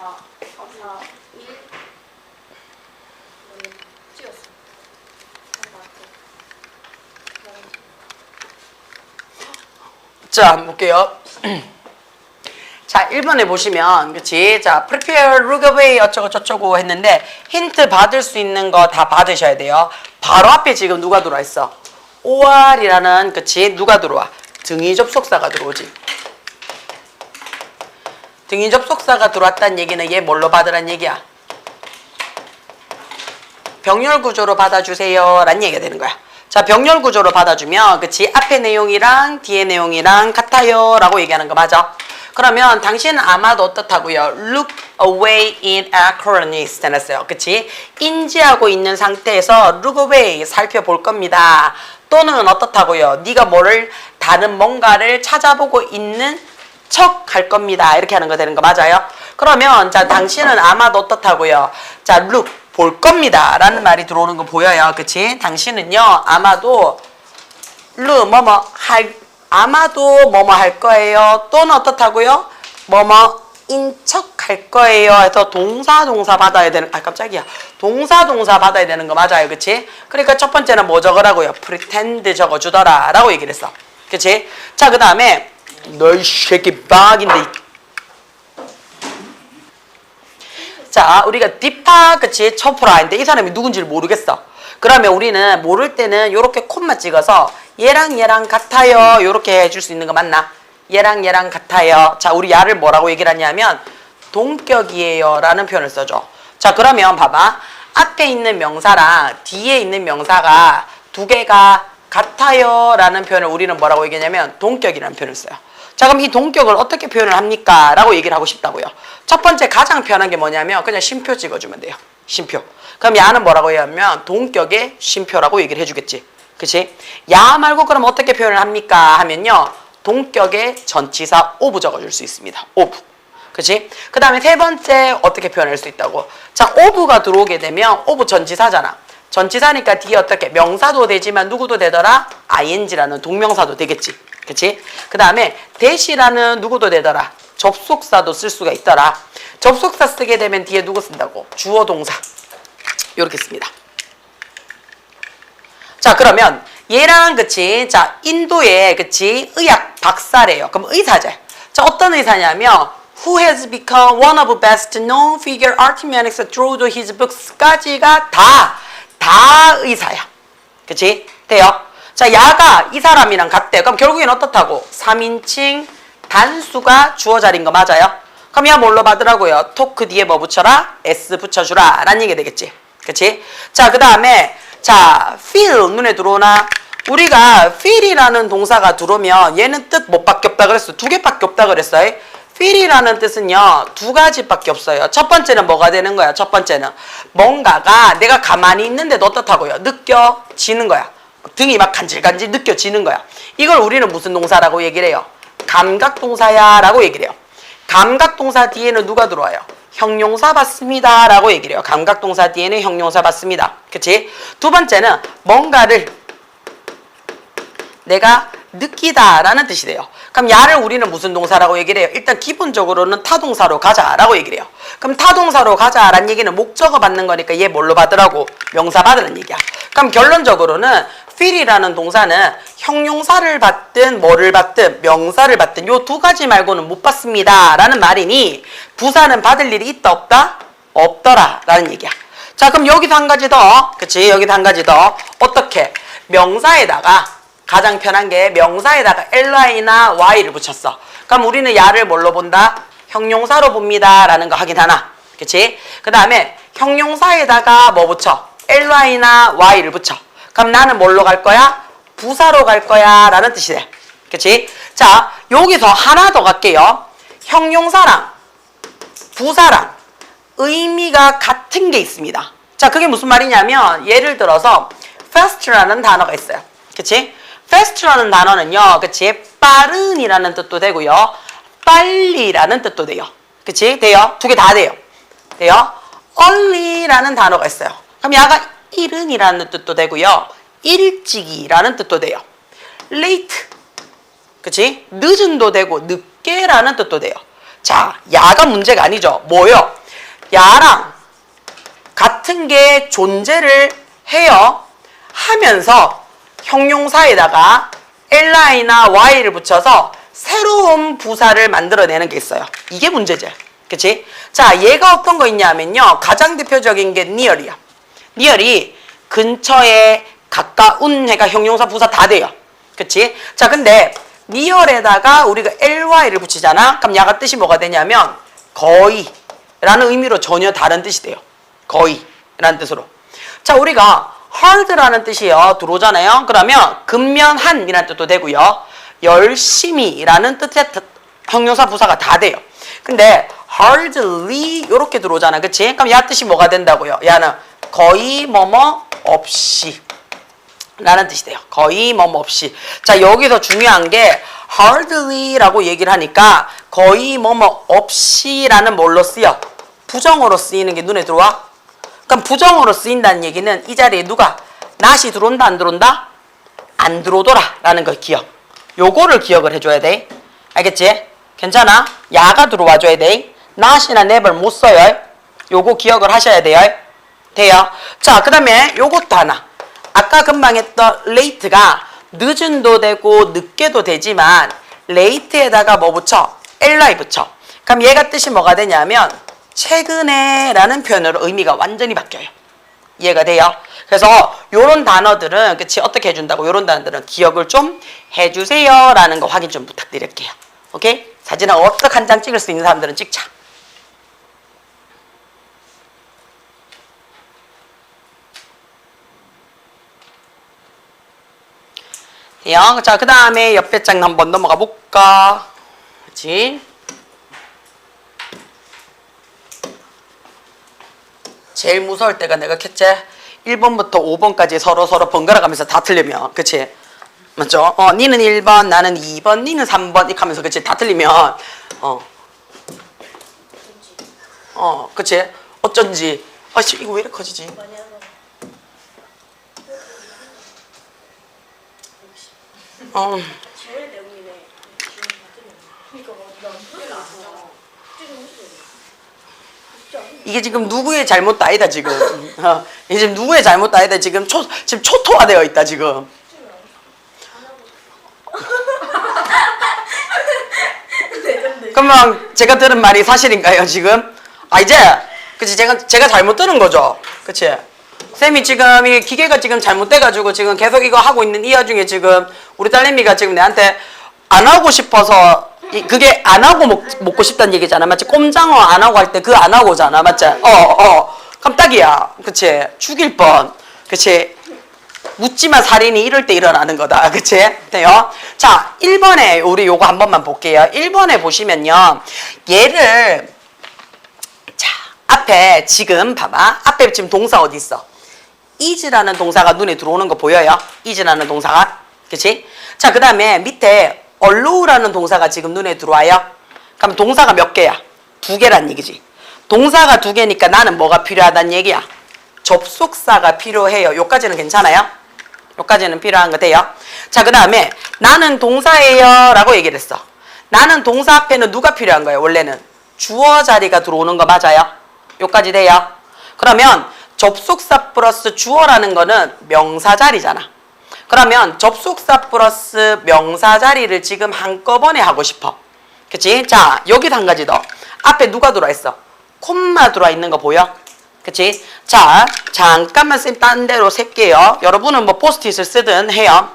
1 찍었어. 자, 한번 볼게요. 자, 1번에 보시면, 그치? 자, prepare, look away, 어쩌고저쩌고 했는데, 힌트 받을 수 있는 거 다 받으셔야 돼요. 바로 앞에 지금 누가 들어와 있어? or이라는, 그치? 누가 들어와? 등위 접속사가 들어오지. 등위 접속사가 들어왔다는 얘기는 얘 뭘로 받으란 얘기야? 병렬 구조로 받아주세요. 라는 얘기가 되는 거야. 자, 병렬 구조로 받아주면, 그치? 앞에 내용이랑 뒤에 내용이랑 같아요. 라고 얘기하는 거 맞아? 그러면 당신은 아마도 어떻다고요? Look away in acronis 해놨어요. 그치? 인지하고 있는 상태에서 look away 살펴볼 겁니다. 또는 어떻다고요? 네가 뭐를 다른 뭔가를 찾아보고 있는 척 할 겁니다. 이렇게 하는 거 되는 거 맞아요? 그러면 자, 당신은 아마도 어떻다고요? 자, look 볼 겁니다. 라는 말이 들어오는 거 보여요. 그치? 당신은요, 아마도 뭐뭐 아마도 뭐뭐 할 거예요. 또는 어떻다고요? 뭐뭐인 척 할 거예요. 해서 동사 받아야 되는, 깜짝이야. 동사 받아야 되는 거 맞아요. 그치? 그러니까 첫 번째는 뭐 적으라고요? pretend 적어주더라. 라고 얘기를 했어. 그치? 자, 그 다음에, 너이 새끼 박인데. 자, 우리가 디파, 그치? 초프라인데 이 사람이 누군지를 모르겠어. 그러면 우리는 모를 때는 요렇게 콤마 찍어서 얘랑 같아요. 요렇게 해줄 수 있는 거 맞나? 얘랑 같아요. 자, 우리 야를 뭐라고 얘기를 하냐면 동격이에요 라는 표현을 써줘. 자, 그러면 봐봐. 앞에 있는 명사랑 뒤에 있는 명사가 두 개가 같아요 라는 표현을 우리는 뭐라고 얘기하냐면 동격이라는 표현을 써요. 자, 그럼 이 동격을 어떻게 표현을 합니까? 라고 얘기를 하고 싶다고요. 첫 번째 가장 편한 게 뭐냐면 그냥 쉼표 찍어주면 돼요. 쉼표. 그럼 야는 뭐라고 하냐면 동격의 쉼표라고 얘기를 해주겠지. 그치? 야 말고 그럼 어떻게 표현을 합니까? 하면요. 동격의 전치사 of 적어줄 수 있습니다. of. 그치? 그 다음에 세 번째 어떻게 표현할 수 있다고? 자, of가 들어오게 되면 of 전치사잖아. 전치사니까 뒤에 어떻게? 명사도 되지만 누구도 되더라? ing라는 동명사도 되겠지. 그치? 그 다음에 대시라는 누구도 되더라? 접속사도 쓸 수가 있더라. 접속사 쓰게 되면 뒤에 누구 쓴다고? 주어 동사. 요렇게 씁니다. 자, 그러면 얘랑 그치? 자, 인도의 그치? 의학 박사래요. 그럼 의사죠. 자, 어떤 의사냐면 Who has become one of the best known figure arithmetics through his books까지가 다 의사야. 그치? 돼요? 자, 야가 이 사람이랑 같대. 그럼 결국엔 어떻다고? 3인칭 단수가 주어 자리인 거 맞아요? 그럼 야 뭘로 받으라고요? 토크 뒤에 뭐 붙여라? S 붙여주라. 라는 얘기 되겠지. 그치? 자, 그 다음에 자, feel 눈에 들어오나? 우리가 feel이라는 동사가 들어오면 얘는 뜻 못 밖에 없다 그랬어. 두 개밖에 없다 그랬어. feel이라는 뜻은요, 두 가지밖에 없어요. 첫 번째는 뭐가 되는 거야? 첫 번째는 뭔가가 내가 가만히 있는데도 어떻다고요? 느껴지는 거야. 등이 막 간질간질 느껴지는 거야. 이걸 우리는 무슨 동사라고 얘기를 해요? 감각동사야 라고 얘기를 해요. 감각동사 뒤에는 누가 들어와요? 형용사 받습니다 라고 얘기를 해요. 감각동사 뒤에는 형용사 받습니다. 그치? 두 번째는 뭔가를 내가 느끼다 라는 뜻이 돼요. 그럼 야를 우리는 무슨 동사라고 얘기를 해요? 일단 기본적으로는 타동사로 가자 라고 얘기를 해요. 그럼 타동사로 가자 라는 얘기는 목적어 받는 거니까 얘 뭘로 받으라고? 명사 받으라는 얘기야. 그럼 결론적으로는 feel이라는 동사는 형용사를 받든 뭐를 받든 명사를 받든 요 두 가지 말고는 못 받습니다 라는 말이니 부사는 받을 일이 있다 없다? 없더라 라는 얘기야. 자, 그럼 여기서 한 가지 더, 그치? 여기서 한 가지 더. 어떻게? 명사에다가 가장 편한 게 명사에다가 ly나 y를 붙였어. 그럼 우리는 야를 뭘로 본다? 형용사로 봅니다 라는 거 확인하나? 그치? 그 다음에 형용사에다가 뭐 붙여? ly나 y를 붙여. 그럼 나는 뭘로 갈 거야? 부사로 갈 거야 라는 뜻이 돼. 그치? 자, 여기서 하나 더 갈게요. 형용사랑 부사랑 의미가 같은 게 있습니다. 자, 그게 무슨 말이냐면 예를 들어서 fast라는 단어가 있어요. 그치? fast라는 단어는요, 그치? 빠른이라는 뜻도 되고요. 빨리라는 뜻도 돼요. 그치? 돼요? 두 개 다 돼요. 돼요? early라는 단어가 있어요. 그럼 야가 이른이라는 뜻도 되고요. 일찍이라는 뜻도 돼요. late, 그치? 늦은도 되고 늦게라는 뜻도 돼요. 자, 야가 문제가 아니죠. 뭐요? 야랑 같은 게 존재를 해요. 하면서 형용사에다가 li나 y를 붙여서 새로운 부사를 만들어내는 게 있어요. 이게 문제죠. 그치? 자, 얘가 어떤 거 있냐면요. 가장 대표적인 게 near이야. near이 근처에 가까운 해가 형용사 부사 다 돼요. 그치? 자, 근데 near에다가 우리가 ly를 붙이잖아. 그럼 야가 뜻이 뭐가 되냐면 거의 라는 의미로 전혀 다른 뜻이 돼요. 거의 라는 뜻으로. 자, 우리가 hard라는 뜻이요. 들어오잖아요. 그러면 근면한 이라는 뜻도 되고요. 열심히 라는 뜻의 형용사 부사가 다 돼요. 근데 hardly 이렇게 들어오잖아. 그치? 그럼 야 뜻이 뭐가 된다고요? 야는 거의 뭐뭐 없이 라는 뜻이 돼요. 거의 뭐뭐 없이. 자, 여기서 중요한 게 hardly라고 얘기를 하니까 거의 뭐뭐 없이 라는 뭘로 쓰여? 부정어로 쓰이는 게 눈에 들어와? 그럼 부정어로 쓰인다는 얘기는 이 자리에 누가? not이 들어온다 안 들어온다? 안 들어오더라 라는 걸 기억. 요거를 기억을 해줘야 돼. 알겠지? 괜찮아? 야가 들어와줘야 돼. not이나 never 못 써요. 요거 기억을 하셔야 돼요. 돼요? 자, 그 다음에 요것도 하나. 아까 금방 했던 late가 늦은도 되고 늦게도 되지만 late에다가 뭐 붙여? ly 붙여. 그럼 얘가 뜻이 뭐가 되냐면 최근에 라는 표현으로 의미가 완전히 바뀌어요. 이해가 돼요? 그래서 요런 단어들은 그치 어떻게 해준다고 요런 단어들은 기억을 좀 해주세요 라는 거 확인 좀 부탁드릴게요. 오케이? 사진을 어떻게 한 장 찍을 수 있는 사람들은 찍자. 돼요? 자, 그 다음에 옆에 장 한번 넘어가 볼까? 그치? 제일 무서울 때가 내가 켰지? 1번부터 5번까지 서로 번갈아 가면서 다 틀리면, 그치? 맞죠? 니는 1번, 나는 2번, 니는 3번, 이렇게 하면서, 그치? 다 틀리면, 그치? 어쩐지. 씨, 이거 왜 이렇게 커지지? 이게 지금 누구의 잘못도 아니다 지금. 이게 지금 누구의 잘못도 아니다 지금 지금 초토화되어 있다 지금. 그러면 제가 들은 말이 사실인가요 지금? 이제 그치 제가 잘못 들은 거죠, 그치? 쌤이 지금 이 기계가 지금 잘못돼가지고 지금 계속 이거 하고 있는 이 와중에 지금 우리 딸내미가 지금 내한테 안 하고 싶어서 그게 안 하고 먹고 싶다는 얘기잖아, 맞지? 꼼장어 안 하고 할 때 그 안 하고잖아, 맞지? 깜짝이야, 그치? 죽일 뻔, 그치? 묻지마 살인이 이럴 때 일어나는 거다, 그치? 돼요? 자, 1번에 우리 요거 한 번만 볼게요. 1번에 보시면요, 얘를 자 앞에 지금 봐봐, 앞에 지금 동사 어디 있어? is라는 동사가 눈에 들어오는 거 보여요? is라는 동사가, 그치? 자, 그 다음에 밑에 allow라는 동사가 지금 눈에 들어와요? 그럼 동사가 몇 개야? 2개란 얘기지. 동사가 2개니까 나는 뭐가 필요하다는 얘기야? 접속사가 필요해요. 요까지는 괜찮아요? 요까지는 필요한 거 돼요? 자, 그 다음에 나는 동사예요 라고 얘기를 했어. 나는 동사 앞에는 누가 필요한 거예요? 원래는 주어 자리가 들어오는 거 맞아요? 요까지 돼요? 그러면 접속사 플러스 주어라는 거는 명사 자리잖아. 그러면 접속사 플러스 명사 자리를 지금 한꺼번에 하고 싶어. 그치? 자, 여기도 한 가지 더. 앞에 누가 들어와 있어? 콤마 들어와 있는 거 보여? 그치? 자, 잠깐만 쌤 딴 데로 셀게요. 여러분은 뭐 포스트잇을 쓰든 해요.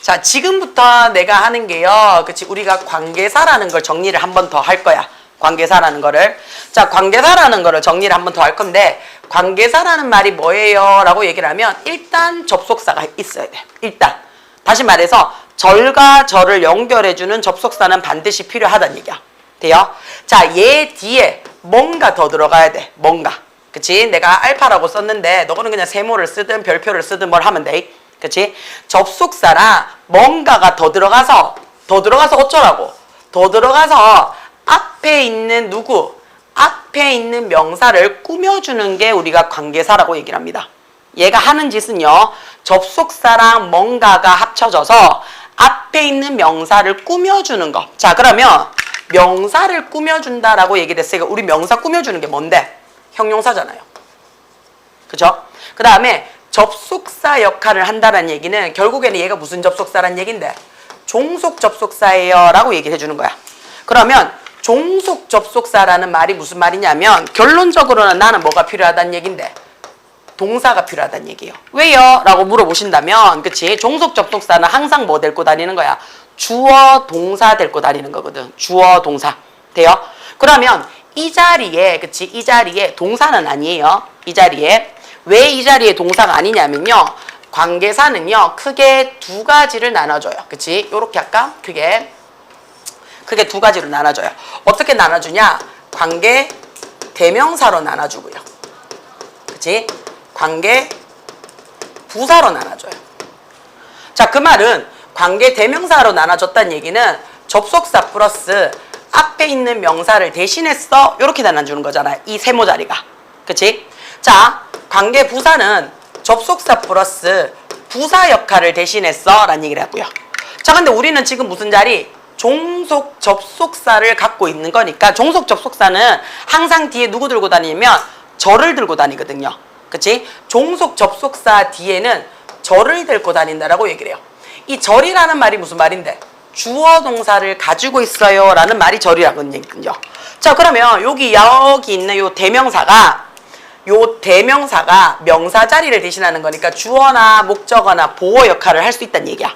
자, 지금부터 내가 하는 게요, 그치? 우리가 관계사라는 걸 정리를 한 번 더 할 거야. 관계사라는 거를. 자, 관계사라는 거를 정리를 한 번 더 할 건데, 관계사라는 말이 뭐예요? 라고 얘기를 하면 일단 접속사가 있어야 돼. 일단. 다시 말해서 절과 절을 연결해주는 접속사는 반드시 필요하다는 얘기야. 돼요? 자, 얘 뒤에 뭔가 더 들어가야 돼. 뭔가. 그치? 내가 알파라고 썼는데 너거는 그냥 세모를 쓰든 별표를 쓰든 뭘 하면 돼. 그치? 접속사라 뭔가가 더 들어가서 어쩌라고? 더 들어가서 앞에 있는 누구? 앞에 있는 명사를 꾸며주는 게 우리가 관계사라고 얘기를 합니다. 얘가 하는 짓은요, 접속사랑 뭔가가 합쳐져서 앞에 있는 명사를 꾸며주는 거. 자, 그러면 명사를 꾸며준다라고 얘기를 했으니까 우리 명사 꾸며주는 게 뭔데? 형용사잖아요. 그죠? 그 다음에 접속사 역할을 한다는 얘기는 결국에는 얘가 무슨 접속사란 얘긴데? 종속 접속사예요 라고 얘기를 해주는 거야. 그러면 종속 접속사라는 말이 무슨 말이냐면 결론적으로는 나는 뭐가 필요하다는 얘긴데? 동사가 필요하다는 얘기예요. 왜요? 라고 물어보신다면 그치? 종속 접속사는 항상 뭐 데리고 다니는 거야? 주어 동사 데리고 다니는 거거든. 주어 동사. 돼요? 그러면 이 자리에 그치? 이 자리에 동사는 아니에요. 이 자리에 왜 이 자리에 동사가 아니냐면요. 관계사는요. 크게 두 가지를 나눠줘요. 그치? 요렇게 할까? 크게 두 가지로 나눠줘요. 어떻게 나눠주냐? 관계 대명사로 나눠주고요. 그치? 관계 부사로 나눠줘요. 자, 그 말은 관계 대명사로 나눠줬다는 얘기는 접속사 플러스 앞에 있는 명사를 대신했어. 이렇게 나눠주는 거잖아요. 이 세모 자리가. 그치? 자, 관계 부사는 접속사 플러스 부사 역할을 대신했어. 라는 얘기를 하고요. 자, 근데 우리는 지금 무슨 자리? 종속 접속사를 갖고 있는 거니까 종속 접속사는 항상 뒤에 누구 들고 다니면 절을 들고 다니거든요. 그치? 종속 접속사 뒤에는 절을 들고 다닌다라고 얘기를 해요. 이 절이라는 말이 무슨 말인데? 주어 동사를 가지고 있어요 라는 말이 절이라는 얘기군요. 자, 그러면 여기 있는 요 대명사가 명사 자리를 대신하는 거니까 주어나 목적어나 보어 역할을 할 수 있다는 얘기야.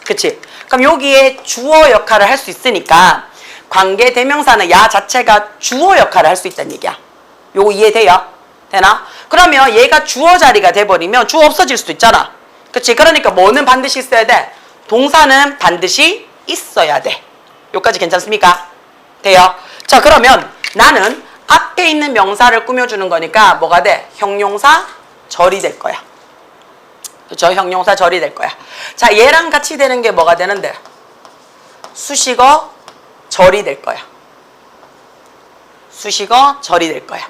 그치? 그럼 여기에 주어 역할을 할 수 있으니까 관계 대명사는 야 자체가 주어 역할을 할 수 있다는 얘기야. 요거 이해돼요? 되나? 그러면 얘가 주어 자리가 돼버리면 주어 없어질 수도 있잖아. 그치? 그러니까 뭐는 반드시 있어야 돼? 동사는 반드시 있어야 돼. 요까지 괜찮습니까? 돼요? 자, 그러면 나는 앞에 있는 명사를 꾸며주는 거니까 뭐가 돼? 형용사 절이 될 거야. 그쵸? 형용사 절이 될 거야. 자, 얘랑 같이 되는 게 뭐가 되는데? 수식어 절이 될 거야. 수식어 절이 될 거야.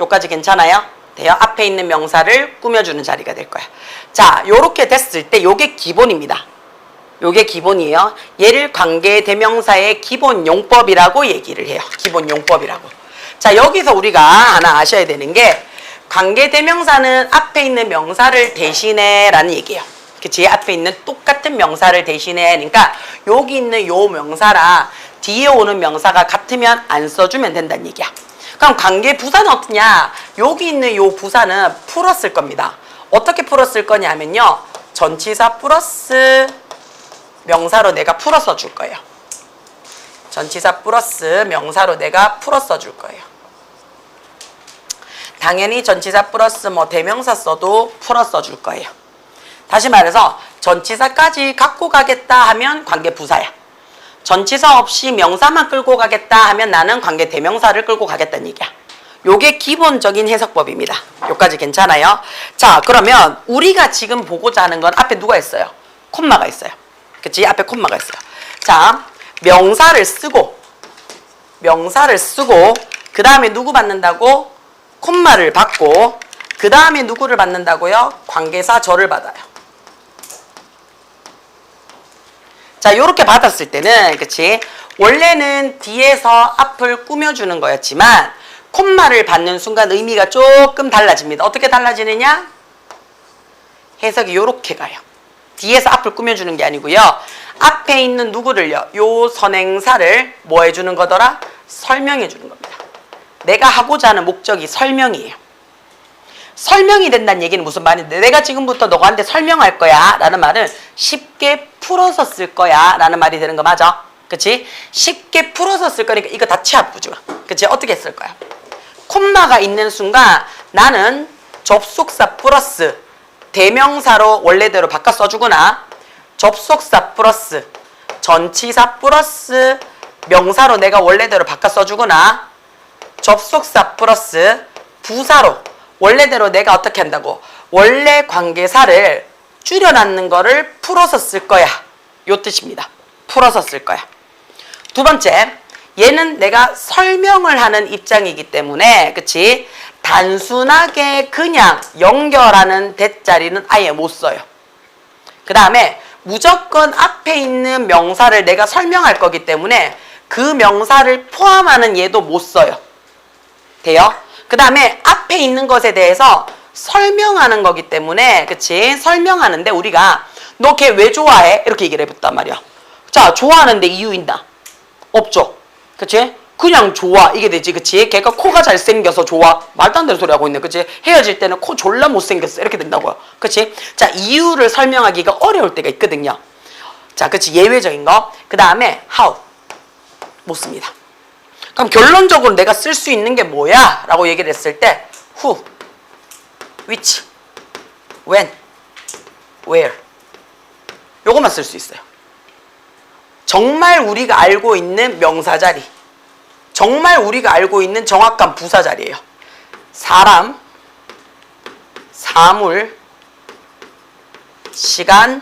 요까지 괜찮아요? 돼요? 앞에 있는 명사를 꾸며주는 자리가 될 거야. 자, 요렇게 됐을 때 요게 기본입니다. 요게 기본이에요. 얘를 관계 대명사의 기본 용법이라고 얘기를 해요. 기본 용법이라고. 자, 여기서 우리가 하나 아셔야 되는 게 관계 대명사는 앞에 있는 명사를 대신해 라는 얘기예요. 그치? 앞에 있는 똑같은 명사를 대신해. 그러니까 여기 있는 요 명사랑 뒤에 오는 명사가 같으면 안 써주면 된다는 얘기야. 그럼 관계 부사는 어떠냐? 여기 있는 요 부사는 풀었을 겁니다. 어떻게 풀었을 거냐면요. 전치사 플러스 명사로 내가 풀어 써줄 거예요. 전치사 플러스 명사로 내가 풀어 써줄 거예요. 당연히 전치사 플러스 뭐 대명사 써도 풀어 써줄 거예요. 다시 말해서 전치사까지 갖고 가겠다 하면 관계 부사야. 전치사 없이 명사만 끌고 가겠다 하면 나는 관계 대명사를 끌고 가겠다는 얘기야. 요게 기본적인 해석법입니다. 요까지 괜찮아요? 자, 그러면 우리가 지금 보고자 하는 건 앞에 누가 있어요? 콤마가 있어요. 그치? 앞에 콤마가 있어요. 자, 명사를 쓰고 그 다음에 누구 받는다고? 콤마를 받고 그 다음에 누구를 받는다고요? 관계사 절을 받아요. 자, 요렇게 받았을 때는 그치? 원래는 뒤에서 앞을 꾸며주는 거였지만 콤마를 받는 순간 의미가 조금 달라집니다. 어떻게 달라지느냐? 해석이 요렇게 가요. 뒤에서 앞을 꾸며주는 게 아니고요. 앞에 있는 누구를요? 요 선행사를 뭐 해주는 거더라? 설명해 주는 겁니다. 내가 하고자 하는 목적이 설명이에요. 설명이 된다는 얘기는 무슨 말인데 내가 지금부터 너한테 설명할 거야 라는 말은 쉽게 풀어서 쓸 거야 라는 말이 되는 거 맞아? 그치? 쉽게 풀어서 쓸 거니까 이거 다 치아부죠. 그치? 어떻게 쓸 거야? 콤마가 있는 순간 나는 접속사 플러스 대명사로 원래대로 바꿔 써주거나 접속사 플러스 전치사 플러스 명사로 내가 원래대로 바꿔 써주거나 접속사 플러스 부사로 원래대로 내가 어떻게 한다고? 원래 관계사를 줄여놨는 거를 풀어서 쓸 거야. 요 뜻입니다. 풀어서 쓸 거야. 두 번째, 얘는 내가 설명을 하는 입장이기 때문에 그치? 단순하게 그냥 연결하는 대자리는 아예 못 써요. 그 다음에 무조건 앞에 있는 명사를 내가 설명할 거기 때문에 그 명사를 포함하는 얘도 못 써요. 돼요? 그 다음에 앞에 있는 것에 대해서 설명하는 거기 때문에, 그치? 설명하는데 우리가 너 걔 왜 좋아해? 이렇게 얘기를 해봤단 말이야. 자, 좋아하는데 이유 있나? 없죠. 그치? 그냥 좋아. 이게 되지. 그치? 걔가 코가 잘생겨서 좋아. 말도 안 되는 소리 하고 있네. 그치? 헤어질 때는 코 졸라 못생겼어. 이렇게 된다고요. 그치? 자, 이유를 설명하기가 어려울 때가 있거든요. 자, 그치? 예외적인 거. 그 다음에 how. 못 씁니다. 그럼 결론적으로 내가 쓸 수 있는 게 뭐야? 라고 얘기를 했을 때 who, which, when, where 요것만 쓸 수 있어요. 정말 우리가 알고 있는 명사 자리, 정말 우리가 알고 있는 정확한 부사 자리예요. 사람, 사물, 시간,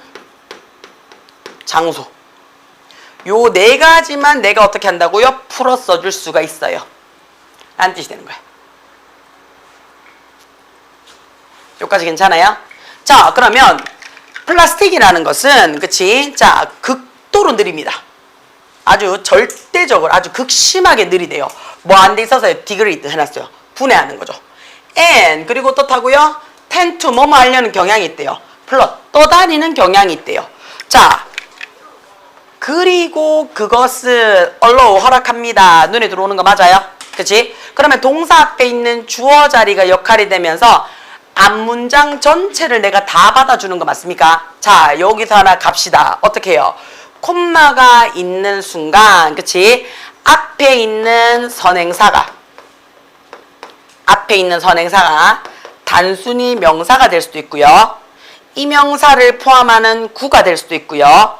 장소. 요 네 가지만 내가 어떻게 한다고요? 풀어 써줄 수가 있어요. 라는 뜻이 되는 거예요. 여기까지 괜찮아요? 자, 그러면 플라스틱이라는 것은, 그치? 자, 극도로 느립니다. 아주 절대적으로, 아주 극심하게 느리대요. 뭐 안 돼 있어서 디그리드 해놨어요. 분해하는 거죠. and, 그리고 또 타고요. tend to 뭐뭐 하려는 경향이 있대요. 떠다니는 경향이 있대요. 자, 그리고 그것을 allow, 허락합니다. 눈에 들어오는 거 맞아요? 그치? 그러면 동사 앞에 있는 주어 자리가 역할이 되면서 앞문장 전체를 내가 다 받아주는 거 맞습니까? 자, 여기서 하나 갑시다. 어떻게 해요? 콤마가 있는 순간, 그치? 앞에 있는 선행사가 단순히 명사가 될 수도 있고요. 이 명사를 포함하는 구가 될 수도 있고요.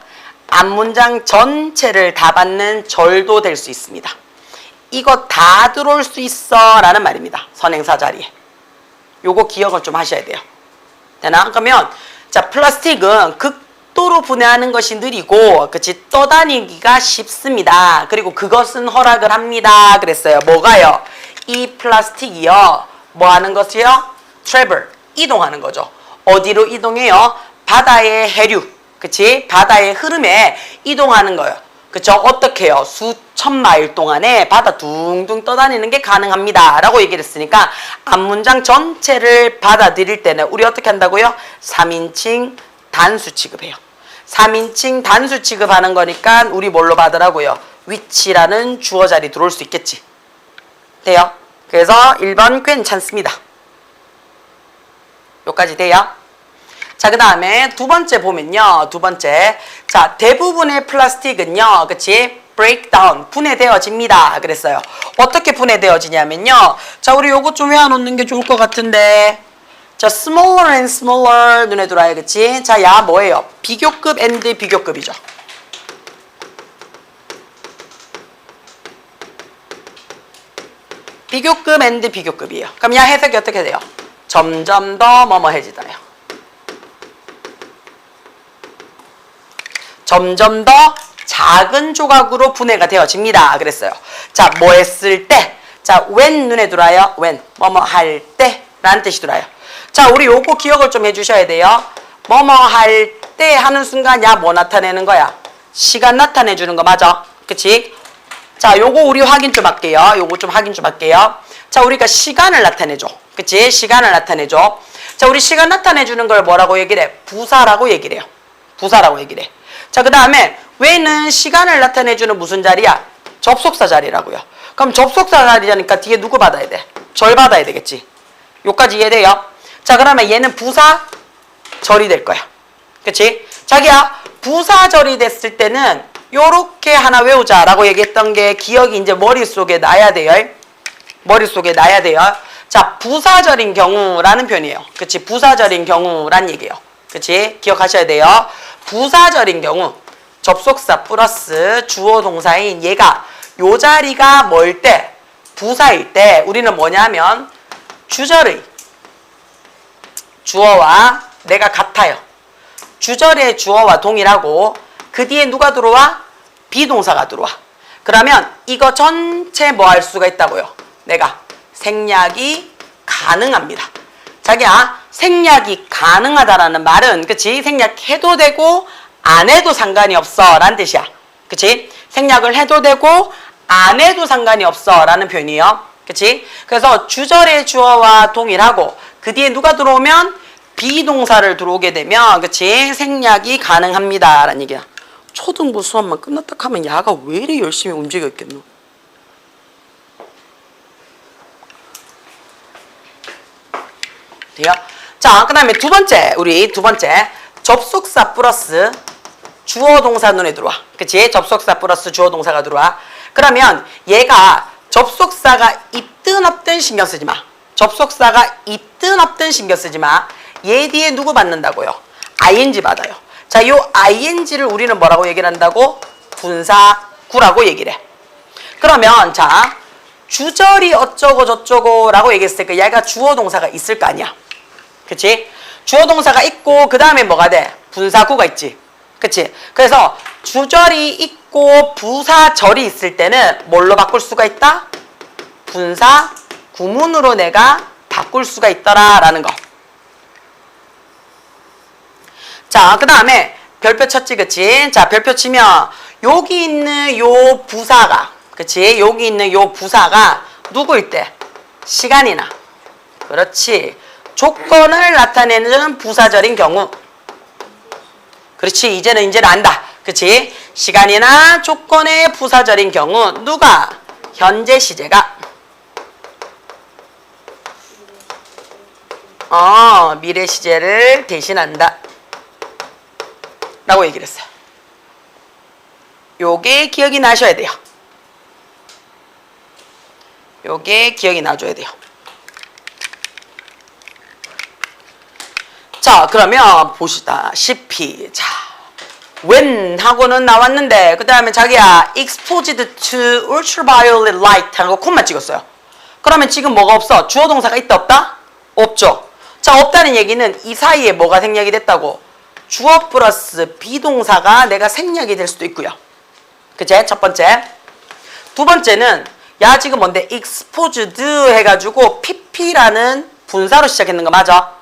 앞문장 전체를 다 받는 절도 될 수 있습니다. 이거 다 들어올 수 있어 라는 말입니다. 선행사 자리에. 요거 기억을 좀 하셔야 돼요. 되나? 그러면 자, 플라스틱은 극도로 분해하는 것이 느리고, 그치? 떠다니기가 쉽습니다. 그리고 그것은 허락을 합니다. 그랬어요. 뭐가요? 이 플라스틱이요. 뭐 하는 것이요? travel, 이동하는 거죠. 어디로 이동해요? 바다의 해류, 그치? 바다의 흐름에 이동하는 거예요. 그쵸? 어떻게 해요? 수천 마일 동안에 바다 둥둥 떠다니는 게 가능합니다. 라고 얘기를 했으니까 앞문장 전체를 받아들일 때는 우리 어떻게 한다고요? 3인칭 단수 취급해요. 3인칭 단수 취급하는 거니까 우리 뭘로 받으라고요? which라는 주어 자리 들어올 수 있겠지. 돼요? 그래서 1번 괜찮습니다. 여기까지 돼요? 자, 그 다음에 두 번째 보면요. 두 번째. 자, 대부분의 플라스틱은요. 그치? breakdown, 분해되어집니다. 그랬어요. 어떻게 분해되어지냐면요. 자, 우리 요거 좀 외워놓는 게 좋을 것 같은데. 자, smaller and smaller 눈에 들어와요. 그치? 자, 야, 뭐예요? 비교급 and 비교급이죠. 비교급 and 비교급이에요. 그럼 야, 해석이 어떻게 돼요? 점점 더 뭐뭐해지다요. 점점 더 작은 조각으로 분해가 되어집니다. 그랬어요. 자, 뭐 했을 때? 자, when 눈에 들어와요. when. 뭐뭐 할 때 라는 뜻이 들어와요. 자, 우리 요거 기억을 좀 해주셔야 돼요. 뭐뭐 할 때 하는 순간 야, 뭐 나타내는 거야? 시간 나타내주는 거 맞아? 그치? 자, 요거 우리 확인 좀 할게요. 요거 좀 확인 좀 할게요. 자, 우리가 시간을 나타내줘. 그치? 시간을 나타내줘. 자, 우리 시간 나타내주는 걸 뭐라고 얘기를 해? 부사라고 얘기를 해요. 부사라고 얘기를 해. 자, 그 다음에 when은 시간을 나타내주는 무슨 자리야? 접속사 자리라고요. 그럼 접속사 자리라니까 뒤에 누구 받아야 돼? 절 받아야 되겠지. 요까지 이해돼요? 자, 그러면 얘는 부사 절이 될 거야. 그치? 자기야, 부사 절이 됐을 때는 요렇게 하나 외우자라고 얘기했던 게 기억이 이제 머릿속에 나야 돼요. 머릿속에 나야 돼요. 자, 부사절인 경우라는 표현이에요. 그치? 부사절인 경우란 얘기예요. 그치? 기억하셔야 돼요. 부사절인 경우 접속사 플러스 주어 동사인 얘가 요 자리가 뭘 때? 부사일 때 우리는 뭐냐면 주절의 주어와 내가 같아요. 주절의 주어와 동일하고 그 뒤에 누가 들어와? 비동사가 들어와. 그러면 이거 전체 뭐 할 수가 있다고요? 내가 생략이 가능합니다. 자기야, 생략이 가능하다라는 말은 그치? 생략해도 되고 안 해도 상관이 없어 라는 뜻이야. 그치? 생략을 해도 되고 안 해도 상관이 없어 라는 표현이에요. 그치? 그래서 주절의 주어와 동일하고 그 뒤에 누가 들어오면 비동사를 들어오게 되면 그치? 생략이 가능합니다 라는 얘기야. 초등부 수업만 끝났다 하면 야가 왜 이리 열심히 움직여 있겠노? 돼요? 자, 그 다음에 우리 두 번째 접속사 플러스 주어 동사 눈에 들어와. 그치? 접속사 플러스 주어 동사가 들어와. 그러면 얘가 접속사가 있든 없든 신경 쓰지 마. 접속사가 있든 없든 신경 쓰지 마. 얘 뒤에 누구 받는다고요? ing 받아요. 자, 요 ing를 우리는 뭐라고 얘기를 한다고? 분사구라고 얘기를 해. 그러면 자, 주절이 어쩌고 저쩌고 라고 얘기했으니까 얘가 주어 동사가 있을 거 아니야. 그치? 주어 동사가 있고 그 다음에 뭐가 돼? 분사구가 있지. 그치? 그래서 주절이 있고 부사절이 있을 때는 뭘로 바꿀 수가 있다? 분사 구문으로 내가 바꿀 수가 있더라 라는 거. 자, 그 다음에 별표 쳤지, 그치? 자, 별표 치면 여기 있는 요 부사가, 그치? 여기 있는 요 부사가 누구일 때? 시간이나, 그렇지, 조건을 나타내는 부사절인 경우. 그렇지, 이제는 안다. 그치? 시간이나 조건의 부사절인 경우 누가? 현재 시제가 미래 시제를 대신한다 라고 얘기를 했어요. 요게 기억이 나셔야 돼요. 요게 기억이 나줘야 돼요. 자, 그러면 보시다시피 자, when 하고는 나왔는데 그 다음에 자기야 exposed to ultraviolet light 하는 거 콤만 찍었어요. 그러면 지금 뭐가 없어? 주어 동사가 있다 없다? 없죠. 자, 없다는 얘기는 이 사이에 뭐가 생략이 됐다고? 주어 플러스 비동사가 내가 생략이 될 수도 있고요. 그치? 첫 번째. 두 번째는 야 지금 뭔데? exposed 해가지고 pp라는 분사로 시작했는 거 맞아?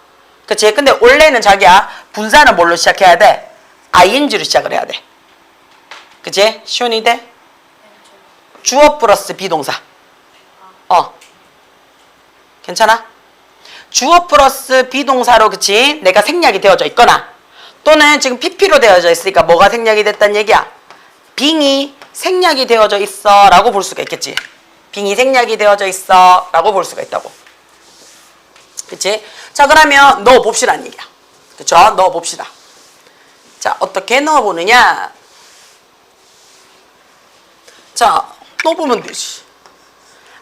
그치? 근데 원래는 자기야 분사는 뭘로 시작해야 돼? ing로 시작을 해야 돼. 그치? 시원이 돼? 주어 플러스 비동사. 괜찮아? 주어 플러스 비동사로 그치? 내가 생략이 되어져 있거나 또는 지금 pp로 되어져 있으니까 뭐가 생략이 됐단 얘기야? 빙이 생략이 되어져 있어 라고 볼 수가 있겠지. 빙이 생략이 되어져 있어 라고 볼 수가 있다고. 그치? 자, 그러면 넣어봅시다는 얘기야. 그쵸? 넣어봅시다. 자, 어떻게 넣어보느냐? 자, 넣어보면 되지.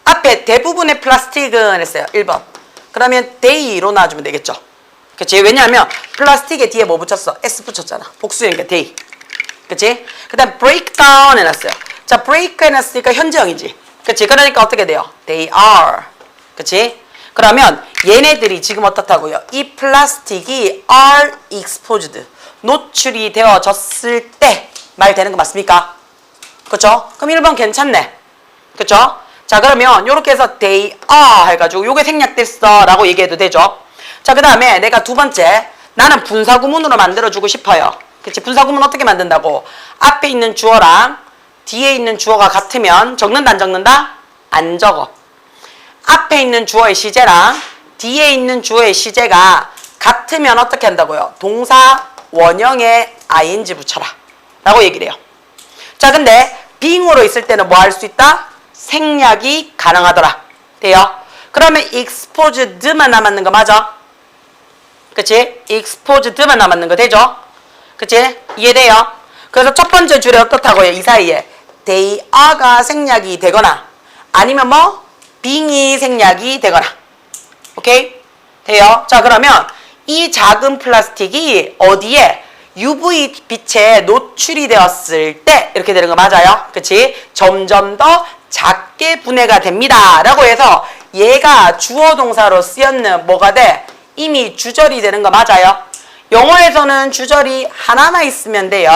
앞에 대부분의 플라스틱은 했어요. 1번. 그러면 day로 놔주면 되겠죠. 그치? 왜냐하면 플라스틱에 뒤에 뭐 붙였어? s 붙였잖아. 복수니까 day. 그치? 그 다음 break down 해놨어요. 자, break 해놨으니까 현재형이지. 그치? 그러니까 어떻게 돼요? they are. 그치? 그러면 얘네들이 지금 어떻다고요? 이 플라스틱이 are exposed. 노출이 되어졌을 때 말 되는 거 맞습니까? 그쵸? 그럼 1번 괜찮네. 그쵸? 자, 그러면 요렇게 해서 they are 해가지고 요게 생략됐어 라고 얘기해도 되죠. 자, 그 다음에 내가 두 번째 나는 분사구문으로 만들어주고 싶어요. 그치? 분사구문 어떻게 만든다고? 앞에 있는 주어랑 뒤에 있는 주어가 같으면 적는다 안 적는다? 안 적어. 앞에 있는 주어의 시제랑 뒤에 있는 주어의 시제가 같으면 어떻게 한다고요? 동사 원형에 ing 붙여라 라고 얘기를 해요. 자, 근데 being으로 있을 때는 뭐 할 수 있다? 생략이 가능하더라. 돼요? 그러면 exposed만 남았는 거 맞아? 그치? exposed만 남았는 거 되죠? 그치? 이해돼요? 그래서 첫 번째 줄에 어떻다고요? 이 사이에 they are가 생략이 되거나 아니면 뭐? being이 생략이 되거나. 오케이? 돼요? 자, 그러면 이 작은 플라스틱이 어디에? UV 빛에 노출이 되었을 때 이렇게 되는 거 맞아요? 그치? 점점 더 작게 분해가 됩니다. 라고 해서 얘가 주어 동사로 쓰였는 뭐가 돼? 이미 주절이 되는 거 맞아요? 영어에서는 주절이 하나만 있으면 돼요.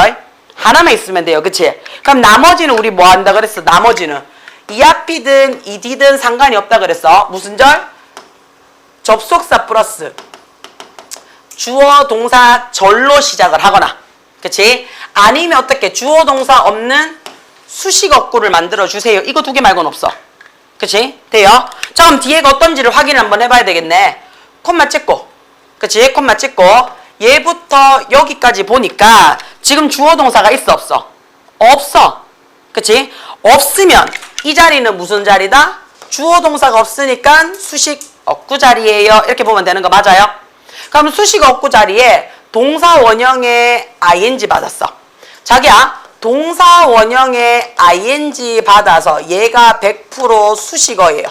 하나만 있으면 돼요. 그치? 그럼 나머지는 우리 뭐 한다 그랬어? 나머지는 이 앞이든 이 뒤든 상관이 없다 그랬어. 무슨 절? 접속사 플러스 주어 동사 절로 시작을 하거나 그치? 아니면 어떻게 주어 동사 없는 수식 어구를 만들어 주세요. 이거 두 개 말고는 없어. 그치? 돼요? 자, 그럼 뒤에가 어떤지를 확인을 한번 해봐야 되겠네. 콤마 찍고, 그치? 콤마 찍고 얘부터 여기까지 보니까 지금 주어 동사가 있어 없어? 없어. 그치? 없으면 이 자리는 무슨 자리다? 주어 동사가 없으니까 수식 어구 자리예요. 이렇게 보면 되는 거 맞아요? 그럼 수식 어구 자리에 동사 원형의 ing 받았어. 자기야, 동사 원형의 ing 받아서 얘가 100% 수식어예요.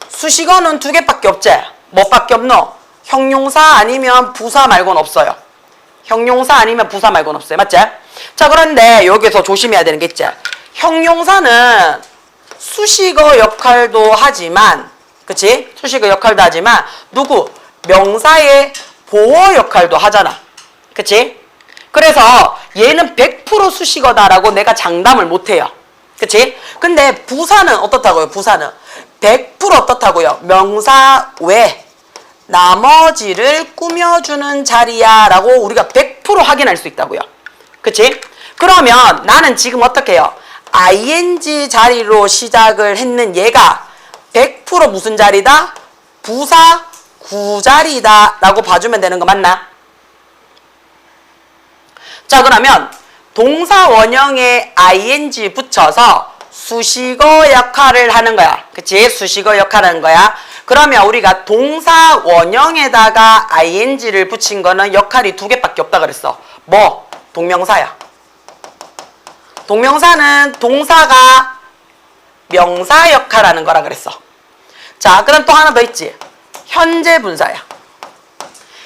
수식어는 두 개밖에 없지? 뭐밖에 없노? 형용사 아니면 부사 말고는 없어요. 형용사 아니면 부사 말고는 없어요. 맞지? 자, 그런데 여기서 조심해야 되는 게 있지? 형용사는 수식어 역할도 하지만, 그치? 수식어 역할도 하지만 누구? 명사의 보어 역할도 하잖아. 그치? 그래서 얘는 100% 수식어다라고 내가 장담을 못해요. 그치? 근데 부사는 어떻다고요? 부사는 100% 어떻다고요? 명사 외 나머지를 꾸며주는 자리야 라고 우리가 100% 확인할 수 있다고요. 그치? 그러면 나는 지금 어떻게 해요? ing 자리로 시작을 했는 얘가 100% 무슨 자리다? 부사 구자리다 라고 봐주면 되는 거 맞나? 자, 그러면 동사 원형에 ing 붙여서 수식어 역할을 하는 거야. 그치? 수식어 역할을 하는 거야. 그러면 우리가 동사 원형에다가 ing를 붙인 거는 역할이 두 개밖에 없다 그랬어. 뭐? 동명사야. 동명사는 동사가 명사 역할을 하는 거라 그랬어. 자, 그럼 또 하나 더 있지. 현재 분사야.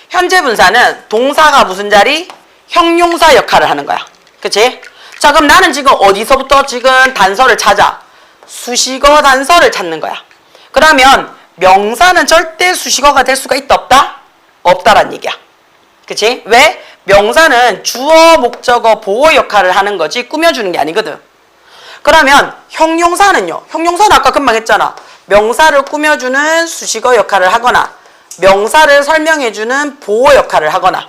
현재 분사는 동사가 무슨 자리? 형용사 역할을 하는 거야. 그치? 자, 그럼 나는 지금 어디서부터 지금 단서를 찾아? 수식어 단서를 찾는 거야. 그러면 명사는 절대 수식어가 될 수가 있다 없다? 없다란 얘기야. 그치? 왜? 명사는 주어, 목적어, 보어 역할을 하는 거지 꾸며주는 게 아니거든. 그러면 형용사는요? 형용사는 아까 금방 했잖아. 명사를 꾸며주는 수식어 역할을 하거나 명사를 설명해주는 보어 역할을 하거나.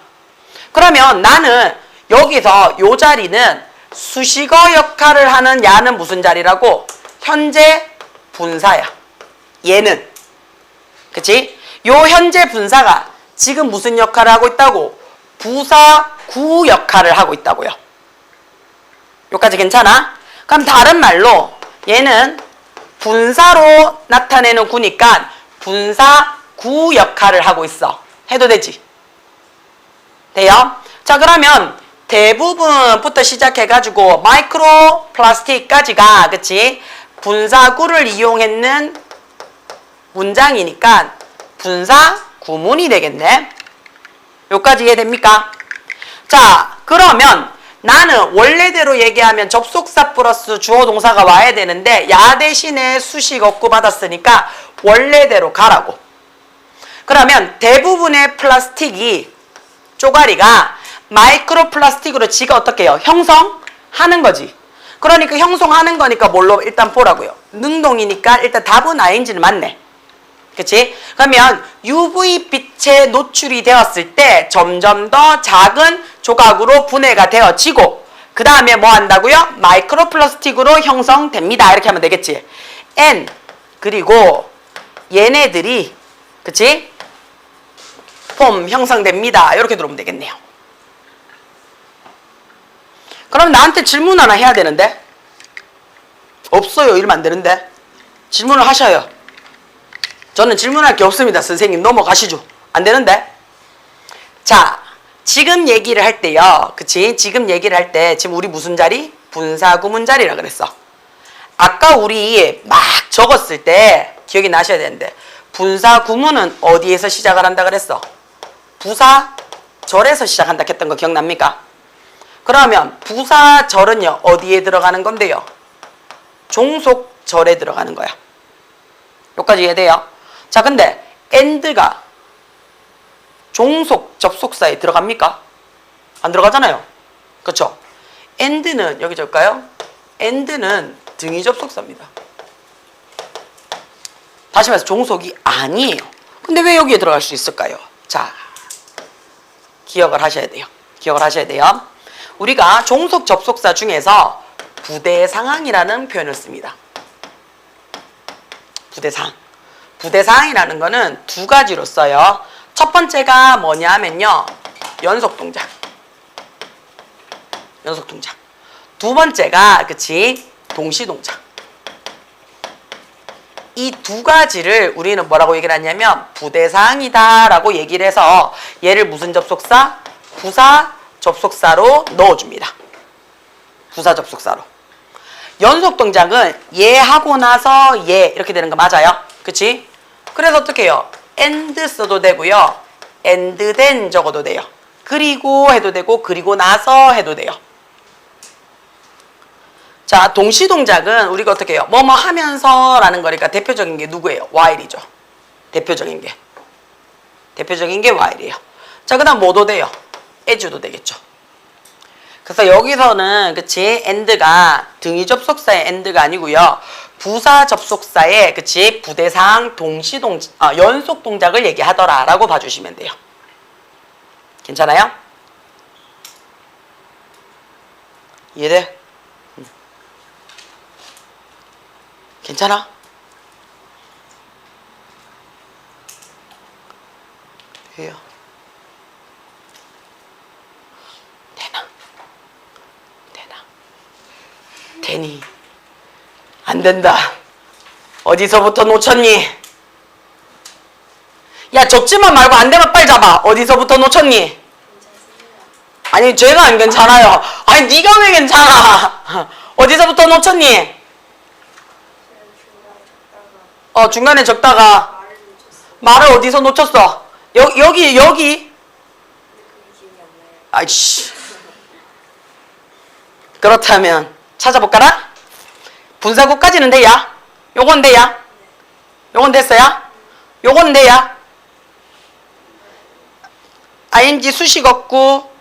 그러면 나는 여기서 요 자리는 수식어 역할을 하는 야는 무슨 자리라고? 현재 분사야. 얘는. 그치? 요 현재 분사가 지금 무슨 역할을 하고 있다고? 부사 구 역할을 하고 있다고요. 요까지 괜찮아? 그럼 다른 말로 얘는 분사로 나타내는 구니까 분사 구 역할을 하고 있어. 해도 되지? 돼요? 자, 그러면 대부분부터 시작해가지고 마이크로 플라스틱까지가, 그치? 분사구를 이용했는 문장이니까 분사 구문이 되겠네. 여기까지 이해됩니까? 자, 그러면 나는 원래대로 얘기하면 접속사 플러스 주어 동사가 와야 되는데 야 대신에 수식 어구 받았으니까 원래대로 가라고. 그러면 대부분의 플라스틱이 쪼가리가 마이크로 플라스틱으로 지가 어떻게 해요? 형성하는 거지. 그러니까 형성하는 거니까 뭘로 일단 보라고요. 능동이니까 일단 답은 ing는 맞네. 그치? 그러면 UV빛에 노출이 되었을 때 점점 더 작은 조각으로 분해가 되어지고 그 다음에 뭐 한다고요? 마이크로 플라스틱으로 형성됩니다. 이렇게 하면 되겠지. N 그리고 얘네들이 그치? 폼 형성됩니다. 이렇게 들어오면 되겠네요. 그럼 나한테 질문 하나 해야 되는데 없어요. 이러면 안 되는데 질문을 하셔요. 저는 질문할 게 없습니다. 선생님 넘어가시죠. 안 되는데. 자, 지금 얘기를 할 때요. 그치? 지금 얘기를 할 때 지금 우리 무슨 자리? 분사구문 자리라 그랬어. 아까 우리 막 적었을 때 기억이 나셔야 되는데 분사구문은 어디에서 시작을 한다 그랬어? 부사절에서 시작한다 했던 거 기억납니까? 그러면 부사절은요. 어디에 들어가는 건데요? 종속절에 들어가는 거야. 여기까지 이해돼요? 자, 근데 and가 종속 접속사에 들어갑니까? 안 들어가잖아요. 그렇죠? and는 여기 적을까요? and는 등위 접속사입니다. 다시 말해서 종속이 아니에요. 근데 왜 여기에 들어갈 수 있을까요? 자, 기억을 하셔야 돼요. 기억을 하셔야 돼요. 우리가 종속 접속사 중에서 부대상황이라는 표현을 씁니다. 부대상황. 부대상황이라는 거는 두 가지로 써요. 첫 번째가 뭐냐 하면요. 연속동작. 연속동작. 두 번째가 그치 동시동작. 이 두 가지를 우리는 뭐라고 얘기를 하냐면 부대상황이다 라고 얘기를 해서 얘를 무슨 접속사? 부사 접속사로 넣어줍니다. 부사 접속사로. 연속동작은 얘 하고 나서 얘 이렇게 되는 거 맞아요? 그치? 그래서 어떻게 해요? and 써도 되고요. and then 적어도 돼요. 그리고 해도 되고 그리고 나서 해도 돼요. 자, 동시동작은 우리가 어떻게 해요? 뭐뭐 하면서 라는 거니까 대표적인 게 누구예요? while이죠. 대표적인 게. 대표적인 게 while이에요. 자, 그 다음 뭐도 돼요? as도 되겠죠. 그래서 여기서는 그치 and가 등위 접속사의 and가 아니고요. 부사 접속사의 그치 부대상 연속 동작을 얘기하더라 라고 봐주시면 돼요. 괜찮아요? 이해돼? 괜찮아? 해요. 되니? 안 된다. 어디서부터 놓쳤니? 야, 적지만 말고 안 되면 빨리 잡아. 어디서부터 놓쳤니? 아니, 제가 안 괜찮아요. 아니, 네가 왜 괜찮아? 어디서부터 놓쳤니? 중간에 적다가 말을 어디서 놓쳤어? 여기. 아이씨. 그렇다면 찾아볼까라? 분사구까지는 돼야? 요건 돼야? 요건 됐어요? 요건 돼야? ing 수식 없고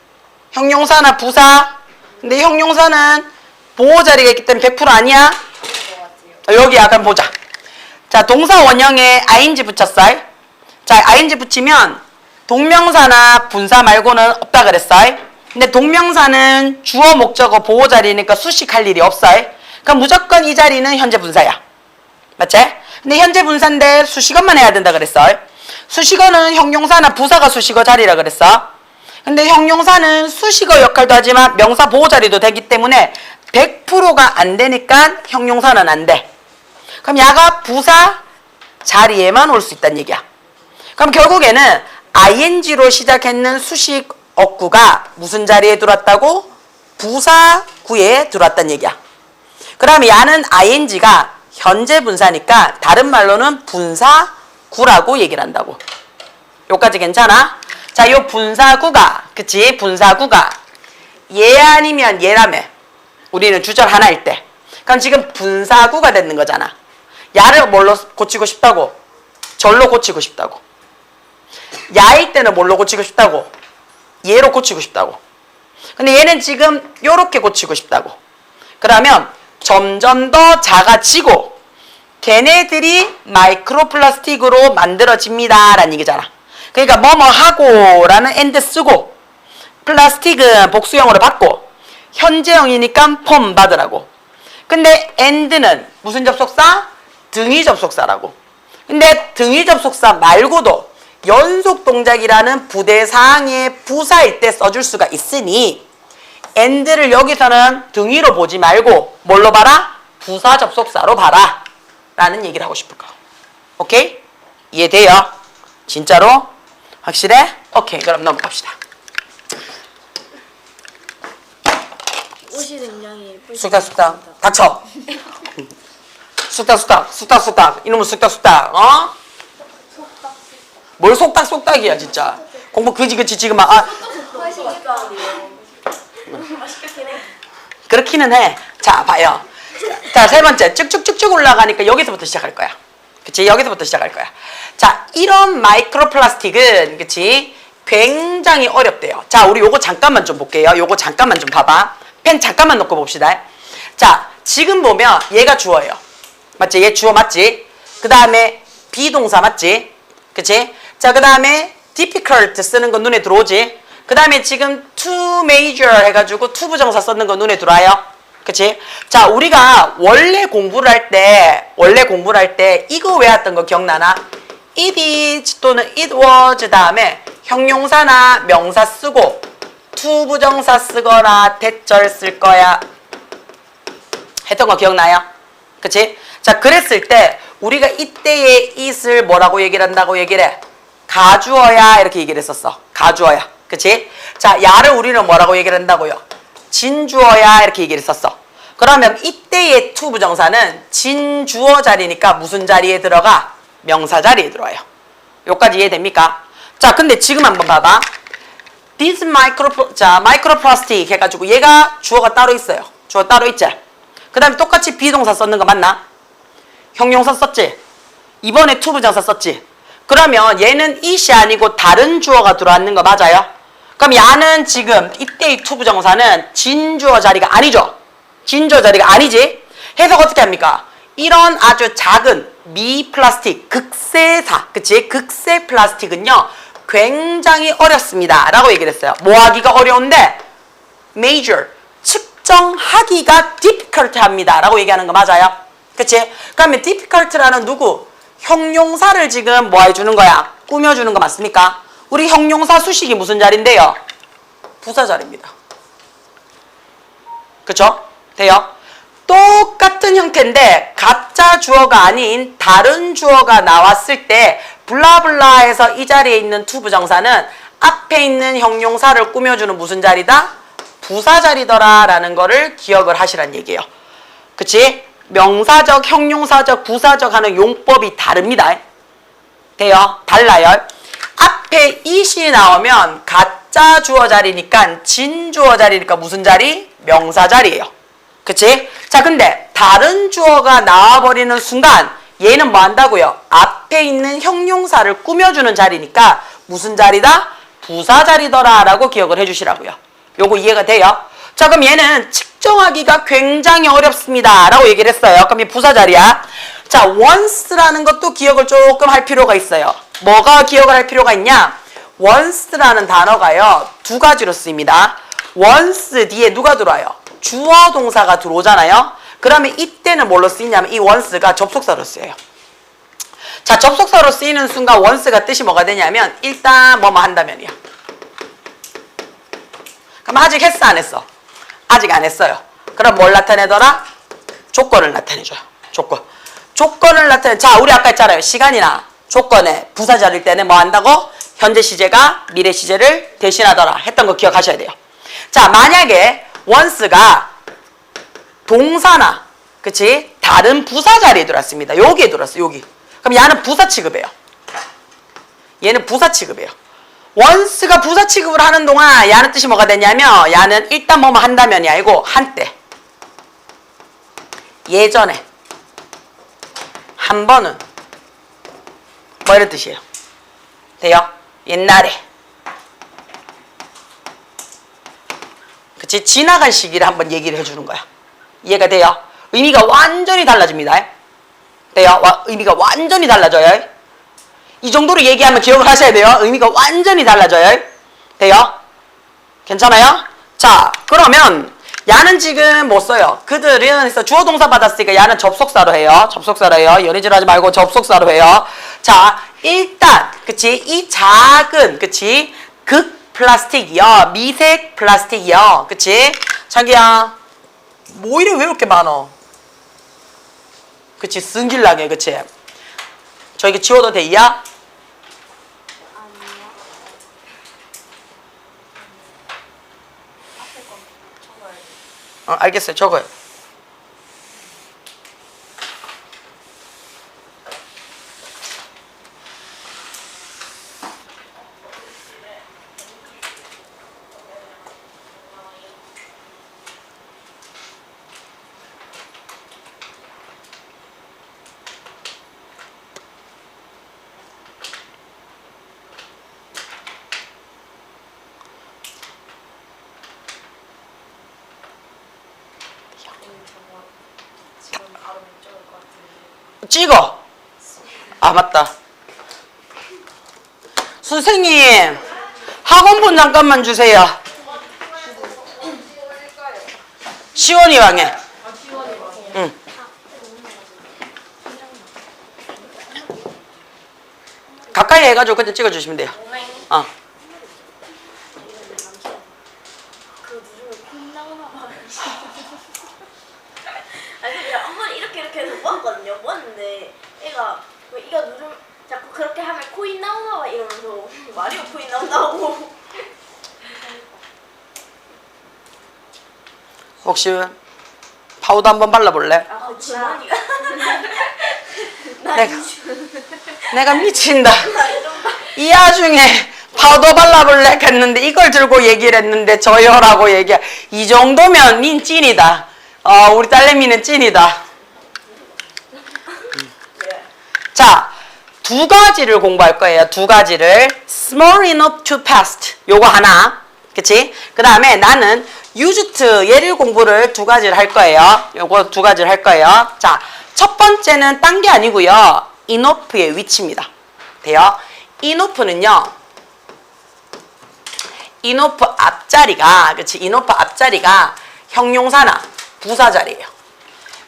형용사나 부사. 근데 형용사는 보호자리가 있기 때문에 100% 아니야? 여기 약간 보자. 자, 동사 원형에 ing 붙였어요. 자, ing 붙이면 동명사나 분사 말고는 없다 그랬어요. 근데 동명사는 주어 목적어 보호자리니까 수식할 일이 없어요. 그럼 무조건 이 자리는 현재 분사야. 맞지? 근데 현재 분사인데 수식어만 해야 된다 그랬어요. 수식어는 형용사나 부사가 수식어 자리라 그랬어. 근데 형용사는 수식어 역할도 하지만 명사 보호자리도 되기 때문에 100%가 안 되니까 형용사는 안 돼. 그럼 야가 부사 자리에만 올 수 있다는 얘기야. 그럼 결국에는 ing로 시작했는 수식 어구가 무슨 자리에 들어왔다고? 부사구에 들어왔다는 얘기야. 그러면 야는 ing가 현재 분사니까 다른 말로는 분사구라고 얘기를 한다고. 요까지 괜찮아? 자, 요 분사구가, 그치? 분사구가 얘 아니면 얘라며. 우리는 주절 하나일 때. 그럼 지금 분사구가 되는 거잖아. 야를 뭘로 고치고 싶다고? 절로 고치고 싶다고. 야일 때는 뭘로 고치고 싶다고? 얘로 고치고 싶다고. 근데 얘는 지금 요렇게 고치고 싶다고. 그러면 점점 더 작아지고 걔네들이 마이크로플라스틱으로 만들어집니다 라는 얘기잖아. 그러니까 뭐뭐 하고 라는 and 쓰고 플라스틱은 복수형으로 받고 현재형이니까 폼 받으라고. 근데 and는 무슨 접속사? 등위 접속사라고. 근데 등위 접속사 말고도 연속 동작이라는 부대사항의 부사일 때 써줄 수가 있으니 and를 여기서는 등위로 보지 말고 뭘로 봐라? 부사 접속사로 봐라 라는 얘기를 하고 싶을 거야. 오케이? 이해돼요? 진짜로? 확실해? 오케이, 그럼 넘어갑시다. 옷이 굉장히 예쁘시다. 쑥닥쑥닥 닥쳐. 쑥닥쑥닥 이놈은 쑥닥쑥닥 뭘 속닥속닥이야 진짜. 공부 그지 지금 막 그렇기는 해. 자, 봐요. 자, 세 번째 쭉쭉쭉쭉 올라가니까 여기서부터 시작할 거야. 그치? 여기서부터 시작할 거야. 자, 이런 마이크로플라스틱은 그치? 굉장히 어렵대요. 자, 우리 요거 잠깐만 좀 볼게요. 요거 잠깐만 좀 봐봐. 펜 잠깐만 놓고 봅시다. 자, 지금 보면 얘가 주어예요. 맞지? 얘 주어 맞지? 그 다음에 비동사 맞지? 그치? 자, 그 다음에 difficult 쓰는 건 눈에 들어오지? 그 다음에 지금 to major 해가지고 to 부정사 썼는 거 눈에 들어와요? 그치? 자, 우리가 원래 공부를 할 때 이거 외웠던 거 기억나나? it is 또는 it was 다음에 형용사나 명사 쓰고 to 부정사 쓰거나 대절 쓸 거야. 했던 거 기억나요? 그치? 자, 그랬을 때 우리가 이때의 it을 뭐라고 얘기를 한다고 얘기를 해? 가주어야 이렇게 얘기를 했었어. 가주어야. 그치? 자, 야를 우리는 뭐라고 얘기를 한다고요? 진주어야 이렇게 얘기를 했었어. 그러면 이때의 to 부정사는 진주어 자리니까 무슨 자리에 들어가? 명사 자리에 들어와요. 여기까지 이해됩니까? 자, 근데 지금 한번 봐봐. This microplastic 해가지고 얘가 주어가 따로 있어요. 주어 따로 있지? 그 다음에 똑같이 비동사 썼는 거 맞나? 형용사 썼지? 이번에 to 부정사 썼지? 그러면 얘는 it이 아니고 다른 주어가 들어왔는 거 맞아요? 그럼 야는 지금 이때의 to 부정사는 진주어 자리가 아니죠? 진주어 자리가 아니지? 해석 어떻게 합니까? 이런 아주 작은 미플라스틱, 극세사, 그치? 극세 플라스틱은요, 굉장히 어렵습니다. 라고 얘기를 했어요. 뭐 하기가 어려운데? major, 측정하기가 difficult 합니다. 라고 얘기하는 거 맞아요? 그치? 그러면 difficult라는 누구? 형용사를 지금 뭐 해주는 거야? 꾸며주는 거 맞습니까? 우리 형용사 수식이 무슨 자리인데요? 부사 자리입니다. 그쵸? 돼요? 똑같은 형태인데 가짜 주어가 아닌 다른 주어가 나왔을 때 블라블라에서 이 자리에 있는 to 부정사는 앞에 있는 형용사를 꾸며주는 무슨 자리다? 부사 자리더라 라는 거를 기억을 하시란 얘기예요. 그치? 명사적, 형용사적, 부사적 하는 용법이 다릅니다. 돼요? 달라요. 앞에 it이 나오면 가짜 주어 자리니까 진주어 자리니까 무슨 자리? 명사 자리예요. 그치? 자, 근데 다른 주어가 나와버리는 순간 얘는 뭐 한다고요? 앞에 있는 형용사를 꾸며주는 자리니까 무슨 자리다? 부사 자리더라 라고 기억을 해주시라고요. 요거 이해가 돼요? 자, 그럼 얘는 측정하기가 굉장히 어렵습니다 라고 얘기를 했어요. 그럼 이 부사 자리야. 자, once라는 것도 기억을 조금 할 필요가 있어요. 뭐가 기억을 할 필요가 있냐? once라는 단어가요, 두 가지로 쓰입니다. once 뒤에 누가 들어와요? 주어 동사가 들어오잖아요. 그러면 이때는 뭘로 쓰이냐면 이 once가 접속사로 쓰여요. 자, 접속사로 쓰이는 순간 once가 뜻이 뭐가 되냐면 일단 뭐뭐 한다면이야. 그럼 아직 했어 안 했어? 아직 안 했어요. 그럼 뭘 나타내더라? 조건을 나타내줘요. 조건. 조건을 나타내. 자, 우리 아까 했잖아요. 시간이나 조건에 부사 자리일 때는 뭐 한다고? 현재 시제가 미래 시제를 대신하더라 했던 거 기억하셔야 돼요. 자, 만약에 once가 동사나 그치? 다른 부사 자리에 들어왔습니다. 여기에 들어왔어. 여기. 그럼 얘는 부사 취급해요. 얘는 부사 취급해요. once가 부사 취급을 하는 동안 얘는 뜻이 뭐가 되냐면 얘는 일단 뭐뭐 한다면이 아니고 한때, 예전에, 한 번은 뭐 이런 뜻이에요. 돼요? 옛날에. 그치? 지나간 시기를 한번 얘기를 해주는 거야. 이해가 돼요? 의미가 완전히 달라집니다. 돼요? 의미가 완전히 달라져요. 이 정도로 얘기하면 기억을 하셔야 돼요. 의미가 완전히 달라져요. 돼요? 괜찮아요? 자, 그러면 야는 지금 뭐 써요? 그들은 해서 주어 동사 받았으니까 야는 접속사로 해요. 접속사로 해요. 연애질 하지 말고 접속사로 해요. 자, 일단 그치? 이 작은 그치? 극 플라스틱이요. 미색 플라스틱이요. 그치? 자기야, 뭐 이래 왜 이렇게 많어? 그치? 승질나게 그치? 저 이거 지워도 돼야? 알겠어요. 적어요. 찍어. 아, 맞다. 선생님, 학원본 잠깐만 주세요. 시원이 방에. 응. 가까이 해가지고 그때 찍어주시면 돼요. 어. 그 누르면 콩 나오나 봐. 아니 근데 한 번 이렇게 해서 모았거든요. 모았는데 애가 왜 이거 누르면 자꾸 그렇게 하면 코인 나오나 봐 이러면서 마리오 코인 나온다고. 혹시 파우더 한번 발라볼래? 아 주머니가. 내가 미친다. 이 와중에 파우더 발라볼래 했는데 이걸 들고 얘기를 했는데 저요라고 얘기해. 이 정도면 닌 찐이다. 우리 딸내미는 찐이다. 자, 두 가지를 공부할 거예요. 두 가지를. Small enough to pass. 요거 하나. 그치? 그 다음에 나는 used 얘를 공부를 두 가지를 할 거예요. 요거 두 가지를 할 거예요. 자, 첫 번째는 딴 게 아니고요. enough의 위치입니다. 돼요? enough는요. enough 앞자리가, 그치? enough 앞자리가 형용사나 부사 자리예요.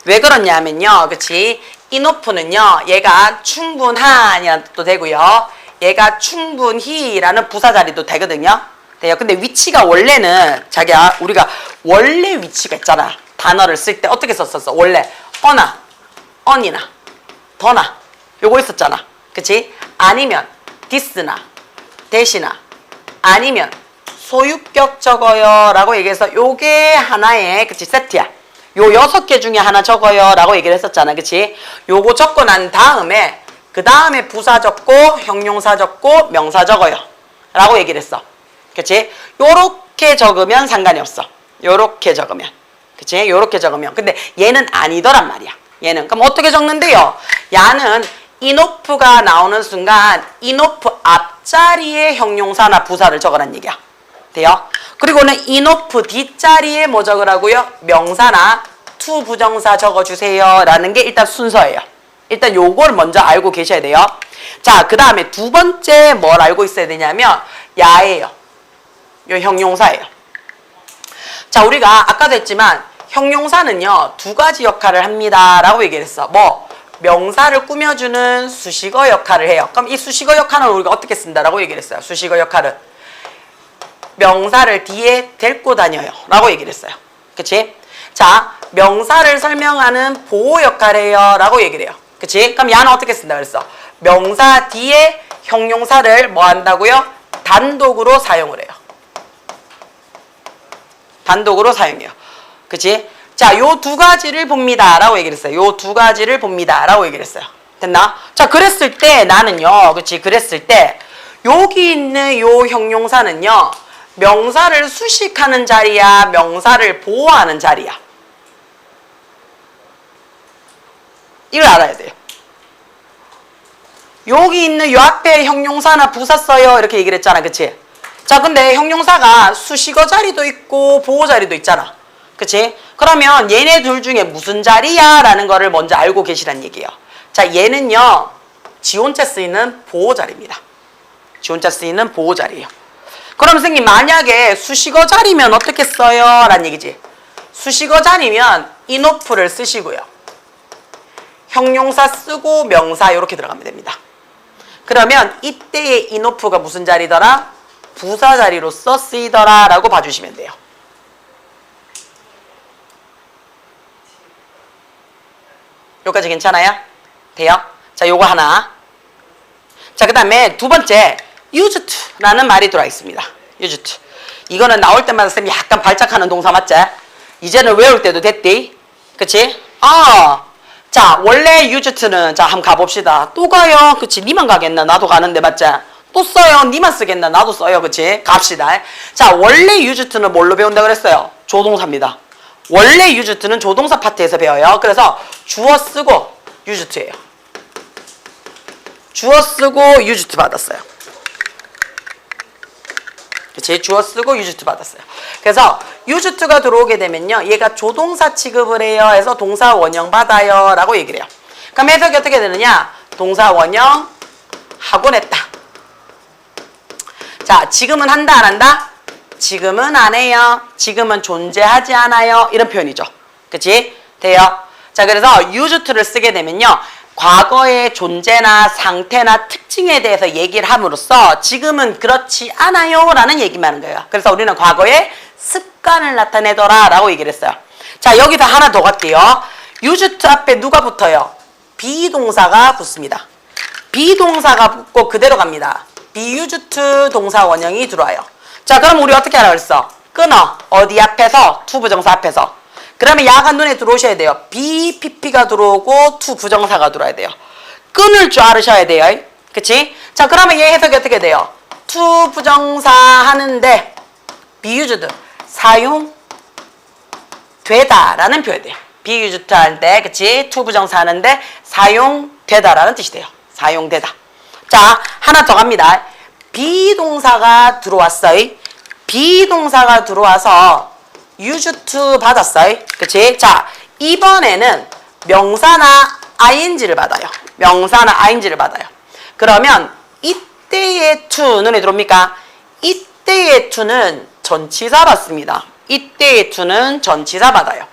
왜 그러냐면요. 그치? enough는요. 얘가 충분한이라는 뜻도 되고요. 얘가 충분히라는 부사 자리도 되거든요. 돼요. 근데 위치가 원래는 자기야 우리가 원래 위치가 있잖아. 단어를 쓸 때 어떻게 썼었어? 원래 어나, 언이나, 더나 요거 있었잖아. 그치? 아니면 this나, that이나 아니면 소유격 적어요 라고 얘기해서 요게 하나의 그치 세트야. 요 6개 중에 하나 적어요 라고 얘기를 했었잖아. 그치? 요거 적고 난 다음에 그 다음에 부사 적고 형용사 적고 명사 적어요 라고 얘기를 했어. 그치? 요렇게 적으면 상관이 없어. 요렇게 적으면. 그치? 요렇게 적으면. 근데 얘는 아니더란 말이야. 얘는. 그럼 어떻게 적는데요? 야는 enough가 나오는 순간 enough 앞자리에 형용사나 부사를 적으란 얘기야. 돼요? 그리고는 enough 뒷자리에 뭐 적으라고요? 명사나 to 부정사 적어주세요. 라는 게 일단 순서예요. 일단 요걸 먼저 알고 계셔야 돼요. 자, 그 다음에 두 번째 뭘 알고 있어야 되냐면 야예요. 요 형용사예요. 자, 우리가 아까도 했지만 형용사는요. 두 가지 역할을 합니다. 라고 얘기를 했어. 뭐 명사를 꾸며주는 수식어 역할을 해요. 그럼 이 수식어 역할은 우리가 어떻게 쓴다라고 얘기를 했어요. 수식어 역할은 명사를 뒤에 데리고 다녀요. 라고 얘기를 했어요. 그치? 자, 명사를 설명하는 보호 역할이에요. 라고 얘기를 해요. 그치? 그럼 야는 어떻게 쓴다 그랬어? 명사 뒤에 형용사를 뭐 한다고요? 단독으로 사용을 해요. 단독으로 사용해요. 그치? 자, 요 두 가지를 봅니다. 라고 얘기를 했어요. 요 두 가지를 봅니다. 라고 얘기를 했어요. 됐나? 자, 그랬을 때 나는요. 그치? 그랬을 때 여기 있는 요 형용사는요. 명사를 수식하는 자리야? 명사를 보호하는 자리야? 이걸 알아야 돼요. 여기 있는 요 앞에 형용사나 부사 써요. 이렇게 얘기를 했잖아. 그치? 자, 근데 형용사가 수식어 자리도 있고 보호 자리도 있잖아. 그치? 그러면 얘네 둘 중에 무슨 자리야? 라는 거를 먼저 알고 계시란 얘기예요. 자, 얘는요. 지 혼자 쓰이는 보호 자리입니다. 지 혼자 쓰이는 보호 자리예요. 그럼 선생님 만약에 수식어 자리면 어떻게 써요? 라는 얘기지. 수식어 자리면 enough를 쓰시고요. 형용사 쓰고 명사 이렇게 들어가면 됩니다. 그러면 이때의 enough가 무슨 자리더라? 부사 자리로서 쓰이더라 라고 봐주시면 돼요. 여기까지 괜찮아요? 돼요? 자, 요거 하나. 자, 그 다음에 두 번째 used 라는 말이 들어와 있습니다. used. 이거는 나올 때마다 쌤이 약간 발작하는 동사 맞지? 이제는 외울 때도 됐디? 그치? 자, 원래 used는 자, 한번 가봅시다. 또 가요. 그치? 니만 가겠나? 나도 가는데 맞지? 또 써요. 니만 쓰겠나? 나도 써요. 그치? 갑시다. 자, 원래 used는 뭘로 배운다 그랬어요? 조동사입니다. 원래 used는 조동사 파트에서 배워요. 그래서 주어 쓰고 used예요. 주어 쓰고 used 받았어요. 그치? 주어 쓰고 used 받았어요. 그래서 used가 들어오게 되면요. 얘가 조동사 취급을 해요. 해서 동사 원형 받아요. 라고 얘기를 해요. 그럼 해석이 어떻게 되느냐? 동사 원형 하곤 했다. 자, 지금은 한다 안 한다? 지금은 안 해요. 지금은 존재하지 않아요. 이런 표현이죠. 그치? 돼요? 자, 그래서 use to를 쓰게 되면요. 과거의 존재나 상태나 특징에 대해서 얘기를 함으로써 지금은 그렇지 않아요 라는 얘기만 하는 거예요. 그래서 우리는 과거의 습관을 나타내더라 라고 얘기를 했어요. 자, 여기서 하나 더 갈게요. use to 앞에 누가 붙어요? 비동사가 붙습니다. 비동사가 붙고 그대로 갑니다. be used to 동사 원형이 들어와요. 자, 그럼 우리 어떻게 하라 그랬어? 끊어. 어디 앞에서? to 부정사 앞에서. 그러면 야가 눈에 들어오셔야 돼요. be, pp가 들어오고 to 부정사가 들어와야 돼요. 끊을 줄 알으셔야 돼요. 그치? 자, 그러면 얘 해석이 어떻게 돼요? to 부정사 하는데 be used 사용되다라는 표현이 돼요. be used 하는데, 그치? to 부정사 하는데 사용되다라는 뜻이 돼요. 사용되다. 자, 하나 더 갑니다. 비동사가 들어왔어요. 비동사가 들어와서 use to 받았어요. 그치? 자, 이번에는 명사나 ing를 받아요. 명사나 ing를 받아요. 그러면 이때의 to 눈에 들어옵니까? 이때의 to는 전치사 받습니다. 이때의 to는 전치사 받아요.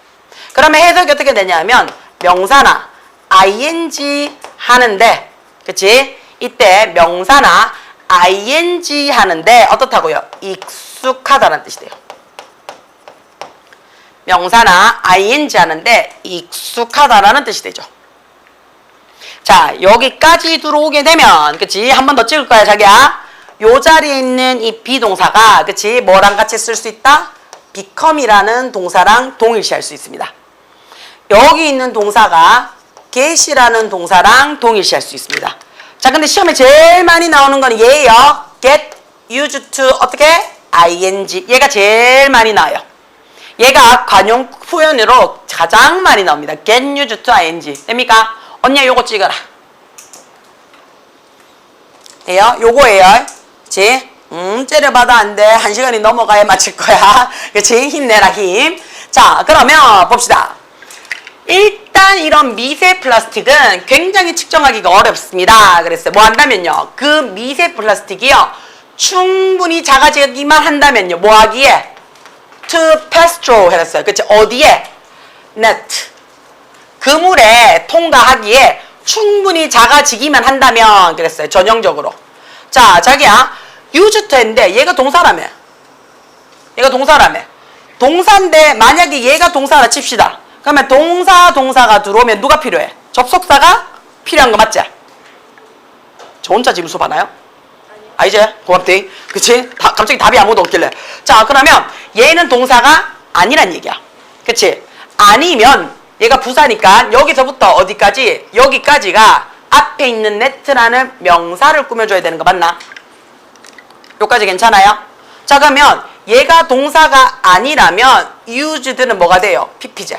그러면 해석이 어떻게 되냐면 명사나 ing 하는데, 그치? 이때 명사나 ing 하는데 어떻다고요? 익숙하다는 뜻이 돼요. 명사나 ing 하는데 익숙하다라는 뜻이 되죠. 자, 여기까지 들어오게 되면, 그치? 한 번 더 찍을 거야, 자기야. 요 자리에 있는 이 비동사가, 그치? 뭐랑 같이 쓸 수 있다? become이라는 동사랑 동일시할 수 있습니다. 여기 있는 동사가 get이라는 동사랑 동일시할 수 있습니다. 자, 근데 시험에 제일 많이 나오는 건 얘예요. get used to 어떻게? ing. 얘가 제일 많이 나와요. 얘가 관용 표현으로 가장 많이 나옵니다. get used to ing. 됩니까? 언니야, 요거 찍어라. 돼요? 요거예요. 그치? 째려봐도 안 돼. 1시간이 넘어가야 맞힐 거야. 그치? 힘내라, 힘. 자, 그러면 봅시다. 일단 이런 미세 플라스틱은 굉장히 측정하기가 어렵습니다. 그랬어요. 뭐 한다면요. 그 미세 플라스틱이요. 충분히 작아지기만 한다면요. 뭐 하기에? to pass through 했어요. 그치? 어디에? net. 그물에 통과하기에 충분히 작아지기만 한다면 그랬어요. 전형적으로. 자, 자기야. use to 했는데 얘가 동사라며. 얘가 동사라며. 동사인데 만약에 얘가 동사라 칩시다. 그러면 동사가 들어오면 누가 필요해? 접속사가 필요한 거 맞지? 저 혼자 지금 수업 하나요? 아니요. 아, 이제 고맙대. 그치? 갑자기 답이 아무도 없길래. 자, 그러면 얘는 동사가 아니란 얘기야. 그치? 아니면 얘가 부사니까 여기서부터 어디까지? 여기까지가 앞에 있는 net라는 명사를 꾸며줘야 되는 거 맞나? 여기까지 괜찮아요? 자, 그러면 얘가 동사가 아니라면 used는 뭐가 돼요? pp죠.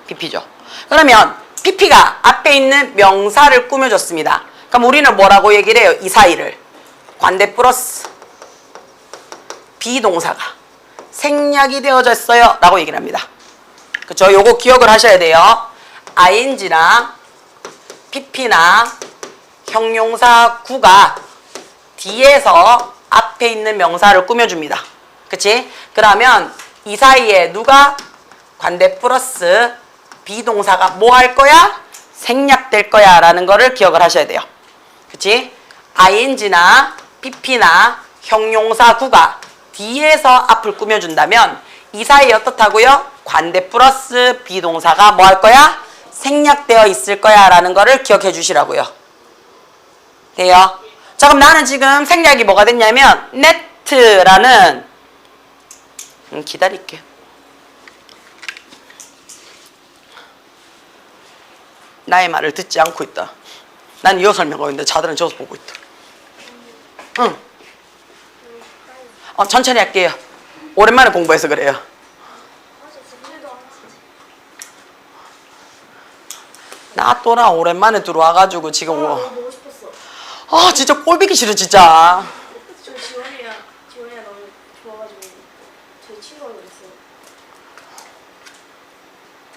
pp죠. 그러면 pp가 앞에 있는 명사를 꾸며줬습니다. 그럼 우리는 뭐라고 얘기를 해요? 이 사이를 관대 플러스 비동사가 생략이 되어졌어요 라고 얘기를 합니다. 그쵸? 요거 기억을 하셔야 돼요. ing나 pp나 형용사 구가 뒤에서 앞에 있는 명사를 꾸며줍니다. 그치? 그러면 이 사이에 누가 관대 플러스 비동사가 뭐 할 거야? 생략될 거야 라는 거를 기억을 하셔야 돼요. 그치? ing나 pp나 형용사 구가 뒤에서 앞을 꾸며준다면 이 사이에 어떻다고요? 관대 플러스 비동사가 뭐 할 거야? 생략되어 있을 거야 라는 거를 기억해 주시라고요. 돼요? 자, 그럼 나는 지금 생략이 뭐가 됐냐면 net라는 기다릴게. 나의 말을 듣지 않고 있다. 난 이어 설명하고 있는데 자들은 저서 보고 있다. 응. 천천히 할게요. 오랜만에 공부해서 그래요. 나 또나 오랜만에 들어와가지고 지금 보고 싶었어. 아, 진짜 꼴보기 싫어 진짜. 저 지원이가 너무 좋아가지고 저희 친구가 그랬어요.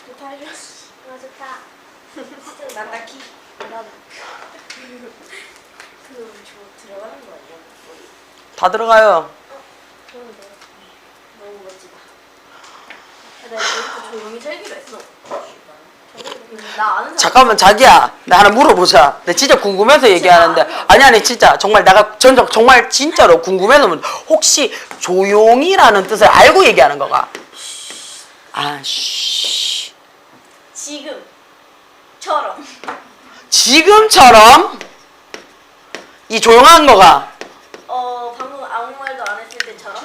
좋다 해줬어. 좋다. 난 딱히 나도 그 들어가는 거 아니야? 다 들어가요. 좋은데. 너무 멋지다. 나 이거 조용히 살기로 했어. 나 아는 사람. 잠깐만 자기야 나 하나 물어보자. 나 진짜 궁금해서 얘기하는데 아니 진짜 정말 내가 정말 진짜로 궁금해서 혹시 조용히라는 뜻을 알고 얘기하는 거가? 아씨 지금처럼 이 조용한 거가 방금 아무 말도 안 했을 때처럼.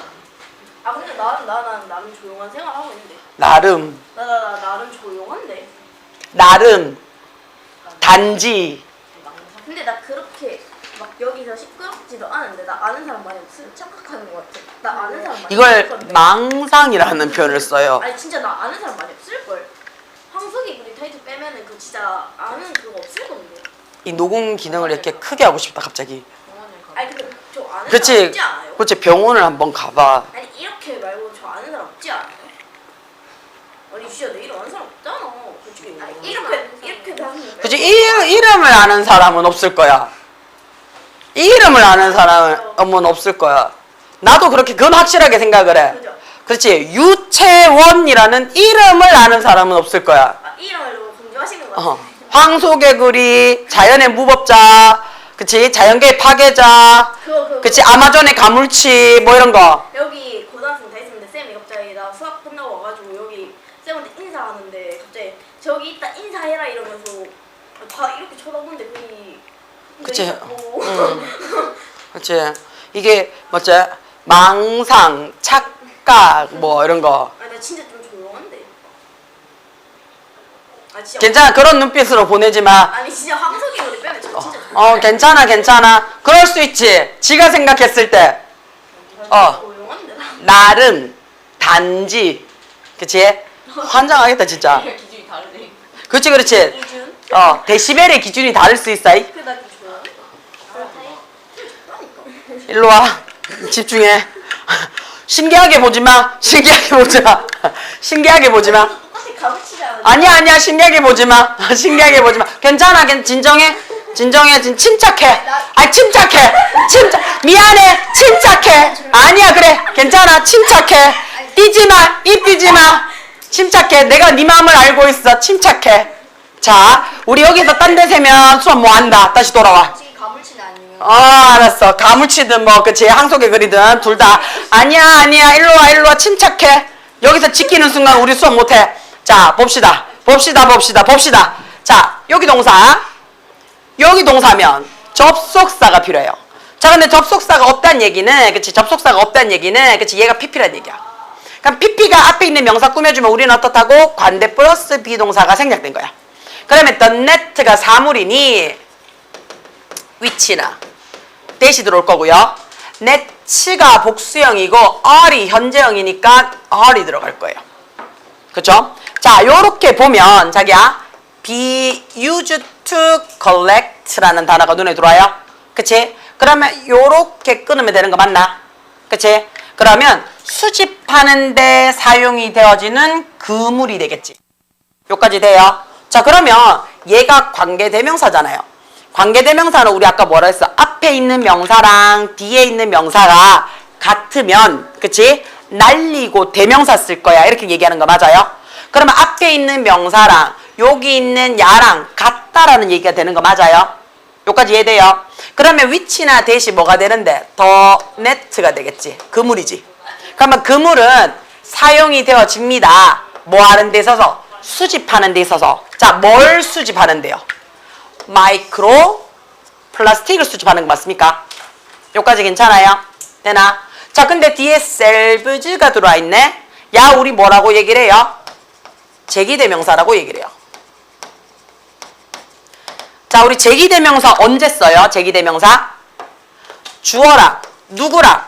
아 근데 나는 조용한 생활 하고 있는데. 나름 나름 조용한데. 나름 단지 근데 나 그렇게 막 여기서 시끄럽지도 않은데 나 아는 사람 많이 없으면 착각하는 것 같아. 나 아는 사람 많이 이걸 없을 건데. 망상이라는 표현을 써요. 아니 진짜 나 아는 사람 많이 없을 걸. 황석이 우리 타이틀 빼면은 그 진짜 아는 그거 없을 건데. 이 녹음 기능을 이렇게 크게 하고 싶다 갑자기. 아니 근데 저 아는 사람 그치 없지 않아요? 그치 병원을 한번 가봐. 아니 이렇게 말고 저 아는 사람 없지 않아요? 아니 진짜 내 이름 아는 사람 없잖아. 솔직히. 아니 이렇게 하는 그치 이름을 아는 사람은 없을 거야. 이름을 아는 사람은 없을 거야. 나도 그렇게 그건 확실하게 생각을 해. 그죠? 그렇지 유채원이라는 이름을 아는 사람은 없을 거야. 아 이름을 강조하시는 것 같아요. 황소개구리, 자연의 무법자, 그치 자연계의 파괴자, 그거. 그치 아마존의 가물치 뭐 이런 거. 여기 고등학생 다 있었는데 쌤이 갑자기 나 수학 끝나고 와가지고 여기 쌤한테 인사하는데 갑자기 저기 있다 인사해라 이러면서 다 이렇게 쳐다보는데 그이 그치. 그치 이게 뭐지 망상, 착각 뭐 이런 거. 아니 나 진짜 좀 조용한데. 아 진짜. 괜찮아 그런 눈빛으로 보내지 마. 아니 진짜 황석이 우리 빼면 저 진짜. 괜찮아 그럴 수 있지 지가 생각했을 때 조용한데 나. 나름 단지 그치 환장하겠다 진짜. 기준이 다르네. 그렇지 기준? 데시벨의 기준이 다를 수 있어. 그나 좀 조용해. 일로 와 집중해. 신기하게 보지 마. 신기하게 보지 마. 똑같이 가르치잖아. 아니야 신기하게 보지 마. 신기하게 보지 마. 괜찮아 진정해 침착해. 침착해. 미안해 침착해. 아니야 그래 괜찮아 침착해. 뛰지 마. 입 뛰지 마. 침착해. 내가 네 마음을 알고 있어. 침착해. 자 우리 여기서 딴 데 세면 수업 뭐 한다. 다시 돌아와. 혹시 가물치는 아니면 알았어. 가물치든 뭐 그치 항속에 그리든 둘 다. 아니야 일로 와 침착해. 여기서 지키는 순간 우리 수업 못해. 자 봅시다. 자 여기 동사면 접속사가 필요해요. 자 근데 접속사가 없다는 얘기는 그치 얘가 PP란 얘기야. 그럼 PP가 앞에 있는 명사 꾸며주면 우리는 어떻다고? 관대 플러스 비동사가 생략된 거야. 그러면 the net가 사물이니 which나 대시 들어올 거고요. net가 복수형이고 are이 현재형이니까 are이 들어갈 거예요. 그쵸? 자 요렇게 보면 자기야 be used to collect라는 단어가 눈에 들어와요. 그치? 그러면 요렇게 끊으면 되는 거 맞나? 그치? 그러면 수집하는 데 사용이 되어지는 그물이 되겠지. 요까지 돼요. 자 그러면 얘가 관계대명사잖아요. 관계대명사는 우리 아까 뭐라 했어? 앞에 있는 명사랑 뒤에 있는 명사가 같으면 그치? 날리고 대명사 쓸 거야. 이렇게 얘기하는 거 맞아요? 그러면 앞에 있는 명사랑 여기 있는 야랑 같다라는 얘기가 되는 거 맞아요? 요까지 이해돼요? 그러면 위치나 대시 뭐가 되는데? 더 네트가 되겠지. 그물이지. 그러면 그물은 사용이 되어집니다. 뭐 하는 데 있어서? 수집하는 데 있어서. 자, 뭘 수집하는데요? 마이크로 플라스틱을 수집하는 거 맞습니까? 요까지 괜찮아요? 되나? 자, 근데 뒤에 셀브즈가 들어와 있네? 야, 우리 뭐라고 얘기를 해요? 제기대명사라고 얘기를 해요. 자, 우리 제기대명사 언제 써요? 제기대명사? 주어랑 누구랑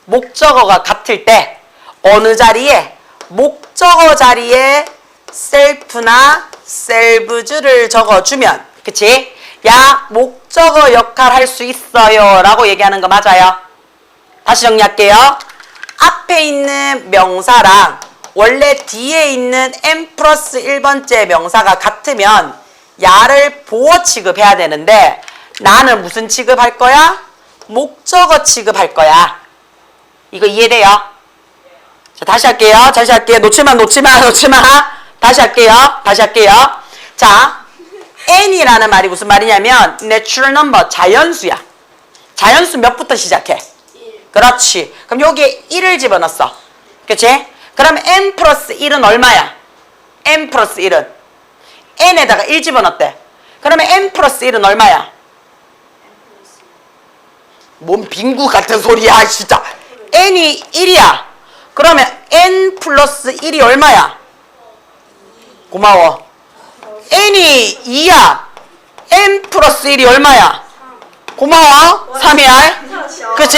목적어가 같을 때 어느 자리에 목적어 자리에 셀프나 셀브즈를 적어주면 그치? 야 목적어 역할 할 수 있어요 라고 얘기하는 거 맞아요? 다시 정리할게요. 앞에 있는 명사랑 원래 뒤에 있는 n 플러스 1번째 명사가 같으면 야를 보어 취급해야 되는데 나는 무슨 취급할 거야? 목적어 취급할 거야. 이거 이해돼요? 자, 다시 할게요. 놓지 마. 다시 할게요. 자, n이라는 말이 무슨 말이냐면 natural number, 자연수야. 자연수 몇부터 시작해? 1. 그렇지. 그럼 여기에 1을 집어넣었어. 그치? 그럼 n 플러스 1은 얼마야? n 플러스 1은 n에다가 1 집어넣었대. 그러면 n 플러스 1은 얼마야? 뭔 빙구 같은 소리야 진짜. n이 1이야. 그러면 n 플러스 1이 얼마야? 고마워. n이 2야. n 플러스 1이 얼마야? 고마워. 3이야. 그치?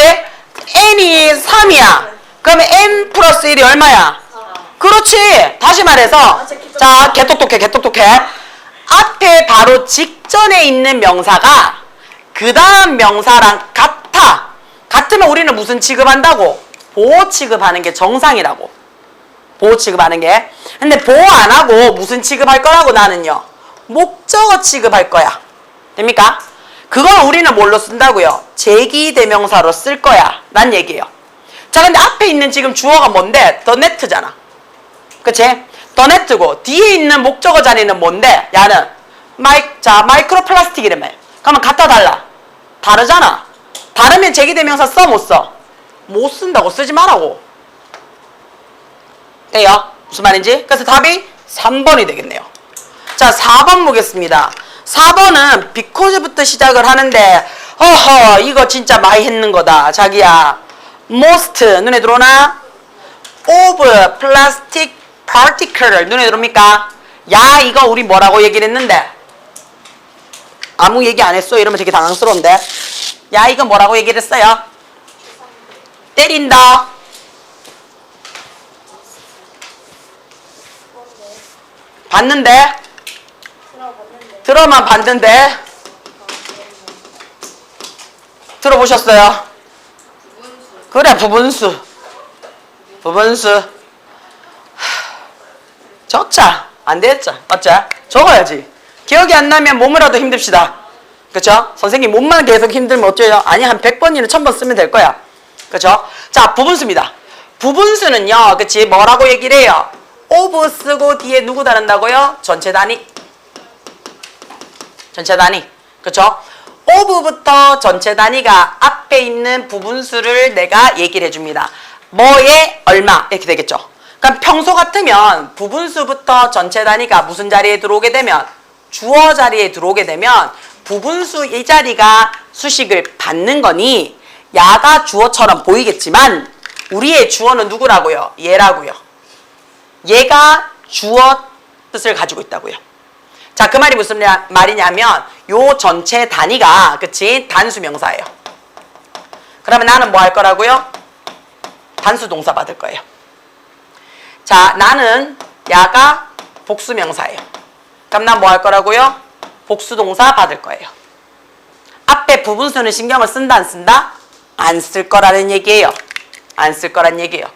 n이 3이야. 그러면 n 플러스 1이 얼마야? 그렇지. 다시 말해서 자, 개똑똑해. 앞에 바로 직전에 있는 명사가 그 다음 명사랑 같아. 같으면 우리는 무슨 취급한다고? 보호 취급하는 게 정상이라고. 보호 취급하는 게. 근데 보호 안 하고 무슨 취급할 거라고 나는요? 목적어 취급할 거야. 됩니까? 그걸 우리는 뭘로 쓴다고요? 제기대명사로 쓸 거야. 란 얘기예요. 자, 근데 앞에 있는 지금 주어가 뭔데? the net잖아. 그치? the net고 뒤에 있는 목적어 자리는 뭔데? 야는 마이크로 플라스틱이라며. 그러면 같다 달라? 다르잖아. 다르면 제기대명사 써 못 써? 못 쓴다고. 쓰지 말라고. 돼요? 무슨 말인지? 그래서 답이 3번이 되겠네요. 자, 4번 보겠습니다. 4번은 because부터 시작을 하는데 어허 이거 진짜 많이 했는 거다. 자기야. most 눈에 들어오나? of plastic particle 눈에 들어옵니까? 야 이거 우리 뭐라고 얘기를 했는데? 아무 얘기 안 했어. 이러면 되게 당황스러운데. 야 이거 뭐라고 얘기를 했어요? 때린다. 봤는데? 들어만 봤는데? 들어보셨어요? 그래 부분수. 적자. 안 되겠죠? 어째? 적어야지. 기억이 안 나면 몸이라도 힘듭시다. 그쵸? 선생님 몸만 계속 힘들면 어쩌요? 아니 한 100번이나 1000번 쓰면 될 거야. 그쵸? 자 부분수입니다. 부분수는요. 그치? 뭐라고 얘기를 해요? of 쓰고 뒤에 누구 다른다고요? 전체 단위. 그쵸? of부터 전체 단위가 앞에 있는 부분수를 내가 얘기를 해줍니다. 뭐에 얼마 이렇게 되겠죠. 그럼 평소 같으면 부분수부터 전체 단위가 무슨 자리에 들어오게 되면 주어 자리에 들어오게 되면 부분수 이 자리가 수식을 받는 거니 야가 주어처럼 보이겠지만 우리의 주어는 누구라고요? 얘라고요. 얘가 주어 뜻을 가지고 있다고요. 자, 그 말이 무슨 말이냐면 요 전체 단위가 그치? 단수 명사예요. 그러면 나는 뭐 할 거라고요? 단수 동사 받을 거예요. 자, 나는 야가 복수 명사예요. 그럼 난 뭐 할 거라고요? 복수 동사 받을 거예요. 앞에 부분수는 신경을 쓴다 안 쓴다? 안 쓸 거라는 얘기예요. 안 쓸 거란 얘기예요.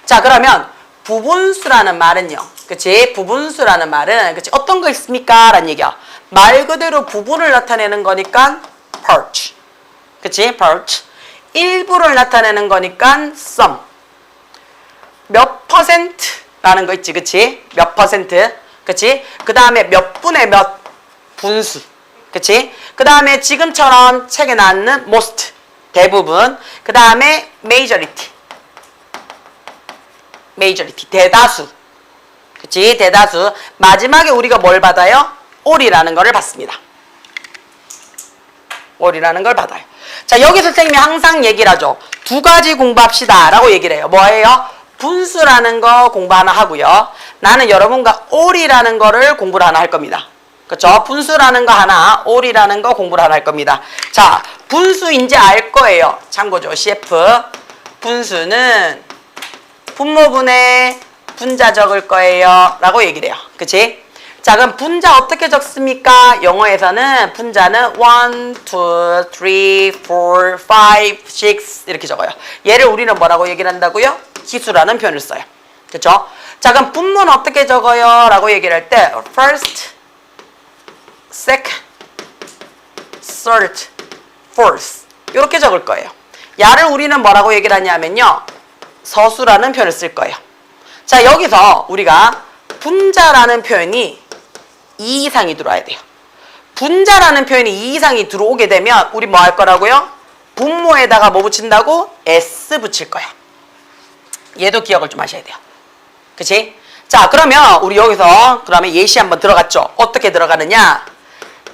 자, 그러면 부분수라는 말은요. 그치? 부분수라는 말은 그치? 어떤 거 있습니까? 라는 얘기야. 말 그대로 부분을 나타내는 거니까 part. 그치? part. 일부를 나타내는 거니까 some. 몇 %라는 거 있지. 그치? 몇 %. 그치? 그 다음에 몇 분의 몇 분수. 그치? 그 다음에 지금처럼 책에 나왔는 most. 대부분. 그 다음에 majority. 대다수. 그치? 대다수. 마지막에 우리가 뭘 받아요? all이라는 거를 받습니다. all이라는 걸 받아요. 자, 여기서 선생님이 항상 얘기를 하죠. 두 가지 공부합시다 라고 얘기를 해요. 뭐예요? 분수라는 거 공부 하나 하고요. 나는 여러분과 all이라는 거를 공부를 하나 할 겁니다. 그쵸? 분수라는 거 하나, all이라는 거 공부를 하나 할 겁니다. 자, 분수인지 알 거예요. 참고죠. CF. 분수는 분모분에 분자 적을 거예요. 라고 얘기를 해요. 그치? 자, 그럼 분자 어떻게 적습니까? 영어에서는 분자는 1, 2, 3, 4, 5, 6 이렇게 적어요. 얘를 우리는 뭐라고 얘기를 한다고요? 기수라는 표현을 써요. 그쵸? 자, 그럼 분모는 어떻게 적어요? 라고 얘기를 할 때 first, second, third, fourth 이렇게 적을 거예요. 야를 우리는 뭐라고 얘기를 하냐면요. 서수라는 표현을 쓸 거예요. 자, 여기서 우리가 분자라는 표현이 2 이상이 들어와야 돼요. 분자라는 표현이 2 이상이 들어오게 되면 우리 뭐 할 거라고요? 분모에다가 뭐 붙인다고? S 붙일 거야. 얘도 기억을 좀 하셔야 돼요. 그치? 자, 그러면 우리 여기서 그러면 예시 한번 들어갔죠? 어떻게 들어가느냐?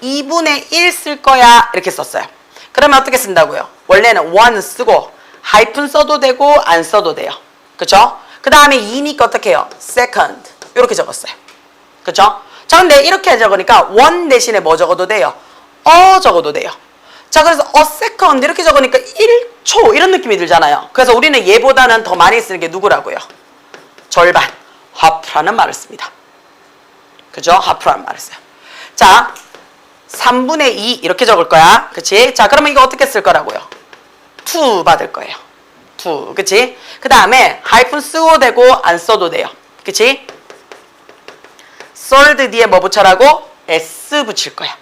2분의 1 쓸 거야 이렇게 썼어요. 그러면 어떻게 쓴다고요? 원래는 1 쓰고 하이픈 써도 되고 안 써도 돼요. 그쵸? 그 다음에 2니까 어떻게 해요? second 이렇게 적었어요. 그쵸? 자, 근데 이렇게 적으니까 1 대신에 뭐 적어도 돼요? 적어도 돼요. 자, 그래서 second 이렇게 적으니까 1초 이런 느낌이 들잖아요. 그래서 우리는 얘보다는 더 많이 쓰는 게 누구라고요? 절반, half라는 말을 씁니다. 그죠? half라는 말을 써요. 자, 3분의 2 이렇게 적을 거야. 그치? 자, 그러면 이거 어떻게 쓸 거라고요? 2 받을 거예요. 2. 그치? 그 다음에 하이픈 쓰고 되고 안 써도 돼요. 그치? third 뒤에 뭐 붙여라고? S 붙일 거야.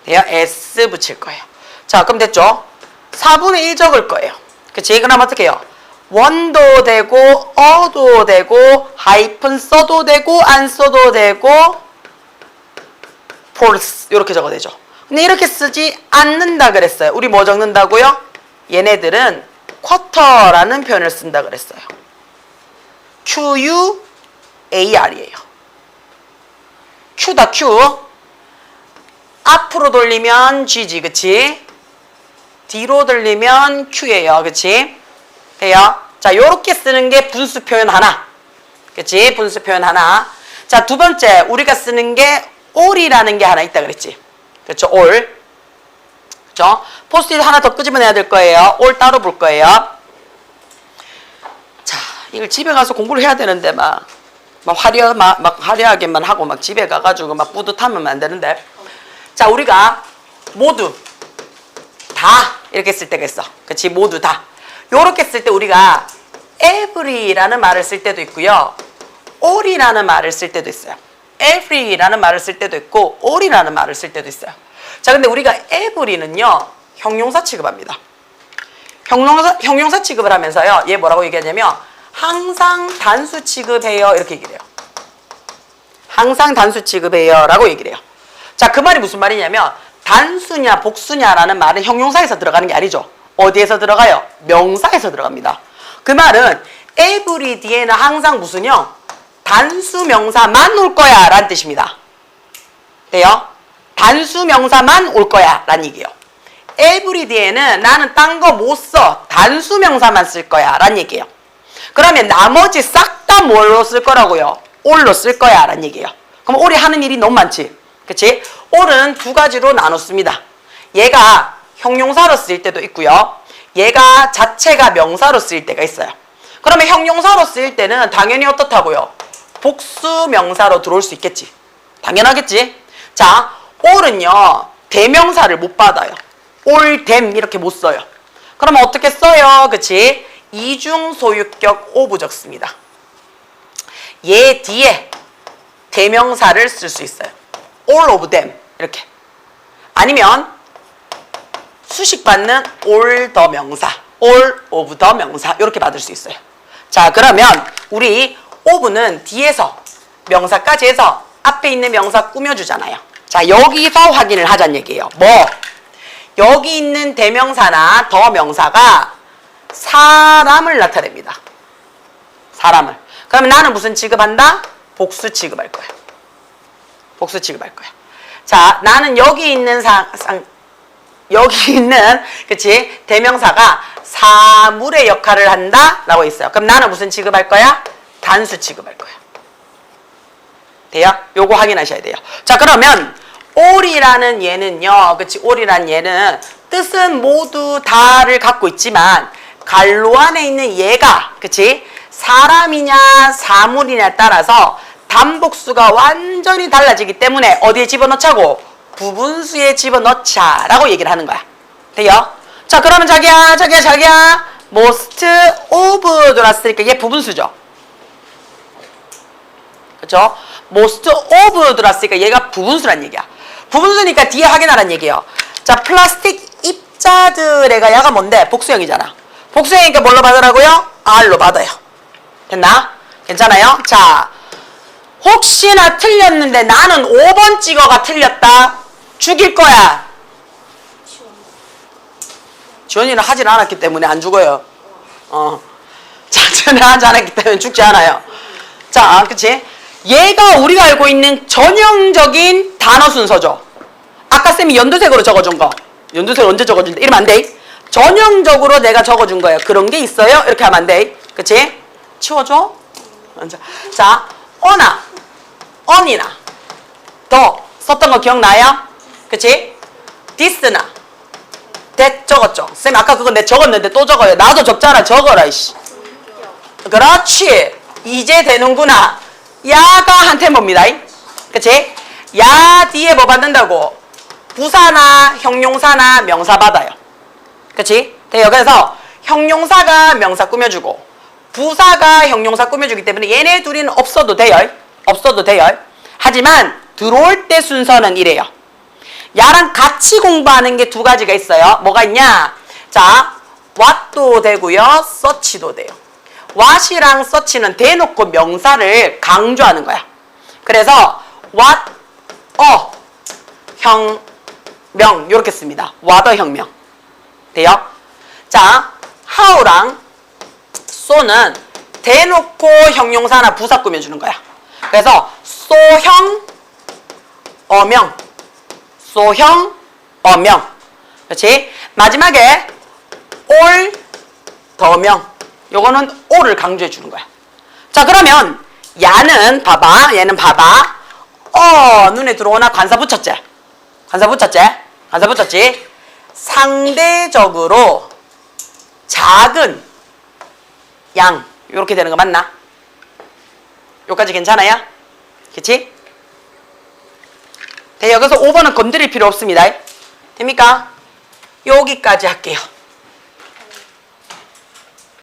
돼요? S 붙일 거예요. 자, 그럼 됐죠? 4분의 1 적을 거예요. 그치? 그럼 어떻게 해요? 1도 되고 어도 되고 하이픈 써도 되고 안 써도 되고 false 이렇게 적어도 되죠. 근데 이렇게 쓰지 않는다 그랬어요. 우리 뭐 적는다고요? 얘네들은 quarter라는 표현을 쓴다 그랬어요. QUAR이에요. Q다 Q. 앞으로 돌리면 G지, 그치? 뒤로 돌리면 Q예요, 그치? 돼요? 자, 요렇게 쓰는 게 분수 표현 하나. 그치? 분수 표현 하나. 자, 두 번째, 우리가 쓰는 게 all이라는 게 하나 있다 그랬지? 그렇죠? all. 그렇죠? 포스트잇 하나 더 끄집어내야 될 거예요. all 따로 볼 거예요. 자, 이걸 집에 가서 공부를 해야 되는데 막 화려하게만 하고 막 집에 가가지고 막 뿌듯하면 안 되는데. 자, 우리가 모두 다 이렇게 쓸 때가 있어. 그치? 모두 다. 요렇게 쓸 때 우리가 every라는 말을 쓸 때도 있고요. all이라는 말을 쓸 때도 있어요. every라는 말을 쓸 때도 있고 all이라는 말을 쓸 때도 있어요. 자, 근데 우리가 every는요 형용사 취급합니다. 형용사 취급을 하면서요 얘 뭐라고 얘기하냐면 항상 단수 취급해요 이렇게 얘기를 해요. 항상 단수 취급해요 라고 얘기를 해요. 자, 그 말이 무슨 말이냐면 단수냐 복수냐라는 말은 형용사에서 들어가는 게 아니죠. 어디에서 들어가요? 명사에서 들어갑니다. 그 말은 every 뒤에는 항상 무슨요? 단수 명사만 올 거야 라는 뜻입니다. 돼요? 단수 명사만 올 거야 라는 얘기예요. every 뒤에는 나는 딴 거 못 써. 단수 명사만 쓸 거야 라는 얘기예요. 그러면 나머지 싹 다 뭘로 쓸 거라고요? all로 쓸 거야 라는 얘기예요. 그럼 all이 하는 일이 너무 많지. 그치? all은 두 가지로 나눴습니다. 얘가 형용사로 쓰일 때도 있고요. 얘가 자체가 명사로 쓰일 때가 있어요. 그러면 형용사로 쓰일 때는 당연히 어떻다고요? 복수 명사로 들어올 수 있겠지. 당연하겠지. 자, all은요 대명사를 못 받아요. all them 이렇게 못 써요. 그러면 어떻게 써요? 그치? 이중 소유격 오브적 씁니다. 얘 뒤에 대명사를 쓸 수 있어요. all of them 이렇게. 아니면 수식받는 all the 명사, all of the 명사 이렇게 받을 수 있어요. 자, 그러면 우리 of는 뒤에서 명사까지 해서 앞에 있는 명사 꾸며주잖아요. 자, 여기서 확인을 하자는 얘기예요. 뭐? 여기 있는 대명사나 더 명사가 사람을 나타냅니다. 사람을. 그러면 나는 무슨 취급한다? 복수 취급할 거야. 복수 취급할 거야. 자, 나는 여기 있는 그치? 대명사가 사물의 역할을 한다 라고 있어요. 그럼 나는 무슨 취급할 거야? 단수 취급할 거야. 돼요? 요거 확인하셔야 돼요. 자, 그러면 all이라는 얘는요, 그치? all이라는 얘는 뜻은 모두 다를 갖고 있지만 갈로 안에 있는 얘가, 그치? 사람이냐 사물이냐에 따라서 단복수가 완전히 달라지기 때문에 어디에 집어넣자고? 부분수에 집어넣자 라고 얘기를 하는 거야. 돼요? 자, 그러면 자기야 most of 들어왔으니까 얘 부분수죠. 그쵸? most of 들어왔으니까 얘가 부분수란 얘기야. 부분수니까 뒤에 확인하라는 얘기예요. 자, 플라스틱 입자들의 야가 뭔데? 복수형이잖아. 복수형이니까 뭘로 받으라고요? R로 받아요. 됐나? 괜찮아요? 자, 혹시나 틀렸는데 나는 5번 찍어가 틀렸다. 죽일 거야. 지원이는 하진 않았기 때문에 안 죽어요. 자전을 하지 않았기 때문에 죽지 않아요. 자, 그치? 얘가 우리가 알고 있는 전형적인 단어 순서죠. 아까 쌤이 연두색으로 적어준 거. 연두색 언제 적어준대? 이러면 안 돼. 전형적으로 내가 적어준 거예요. 그런 게 있어요? 이렇게 하면 안 돼. 그치? 치워줘. 자, 어나, 언이나, 더 썼던 거 기억나요? 그치? 디스나, that 적었죠. 쌤 아까 그거 내 적었는데 또 적어요. 나도 적잖아. 적어라 이씨. 그렇지. 이제 되는구나. 야가 한테 뭡니다. 그치? 야 뒤에 뭐 받는다고? 부사나 형용사나 명사 받아요. 그치? 돼요. 그래서 형용사가 명사 꾸며주고 부사가 형용사 꾸며주기 때문에 얘네 둘이는 없어도 돼요. 없어도 돼요. 하지만 들어올 때 순서는 이래요. 야랑 같이 공부하는 게 두 가지가 있어요. 뭐가 있냐? 자, what도 되고요. such도 돼요. what이랑 such는 대놓고 명사를 강조하는 거야. 그래서 what, 형, 명 이렇게 씁니다. what 혁명. 돼요? 자, how랑 so는 대놓고 형용사나 부사 꾸며주는 거야. 그래서 so형, 어명, 소형, 어명. 그렇지? 마지막에 올, 더명. 요거는 올을 강조해 주는 거야. 자, 그러면 야는 봐봐. 얘는 봐봐. 눈에 들어오나? 관사 붙였지? 관사 붙였지? 관사 붙였지? 상대적으로 작은 양. 요렇게 되는 거 맞나? 요까지 괜찮아요? 그치? 돼요. 그래서 5번은 건드릴 필요 없습니다. 됩니까? 여기까지 할게요.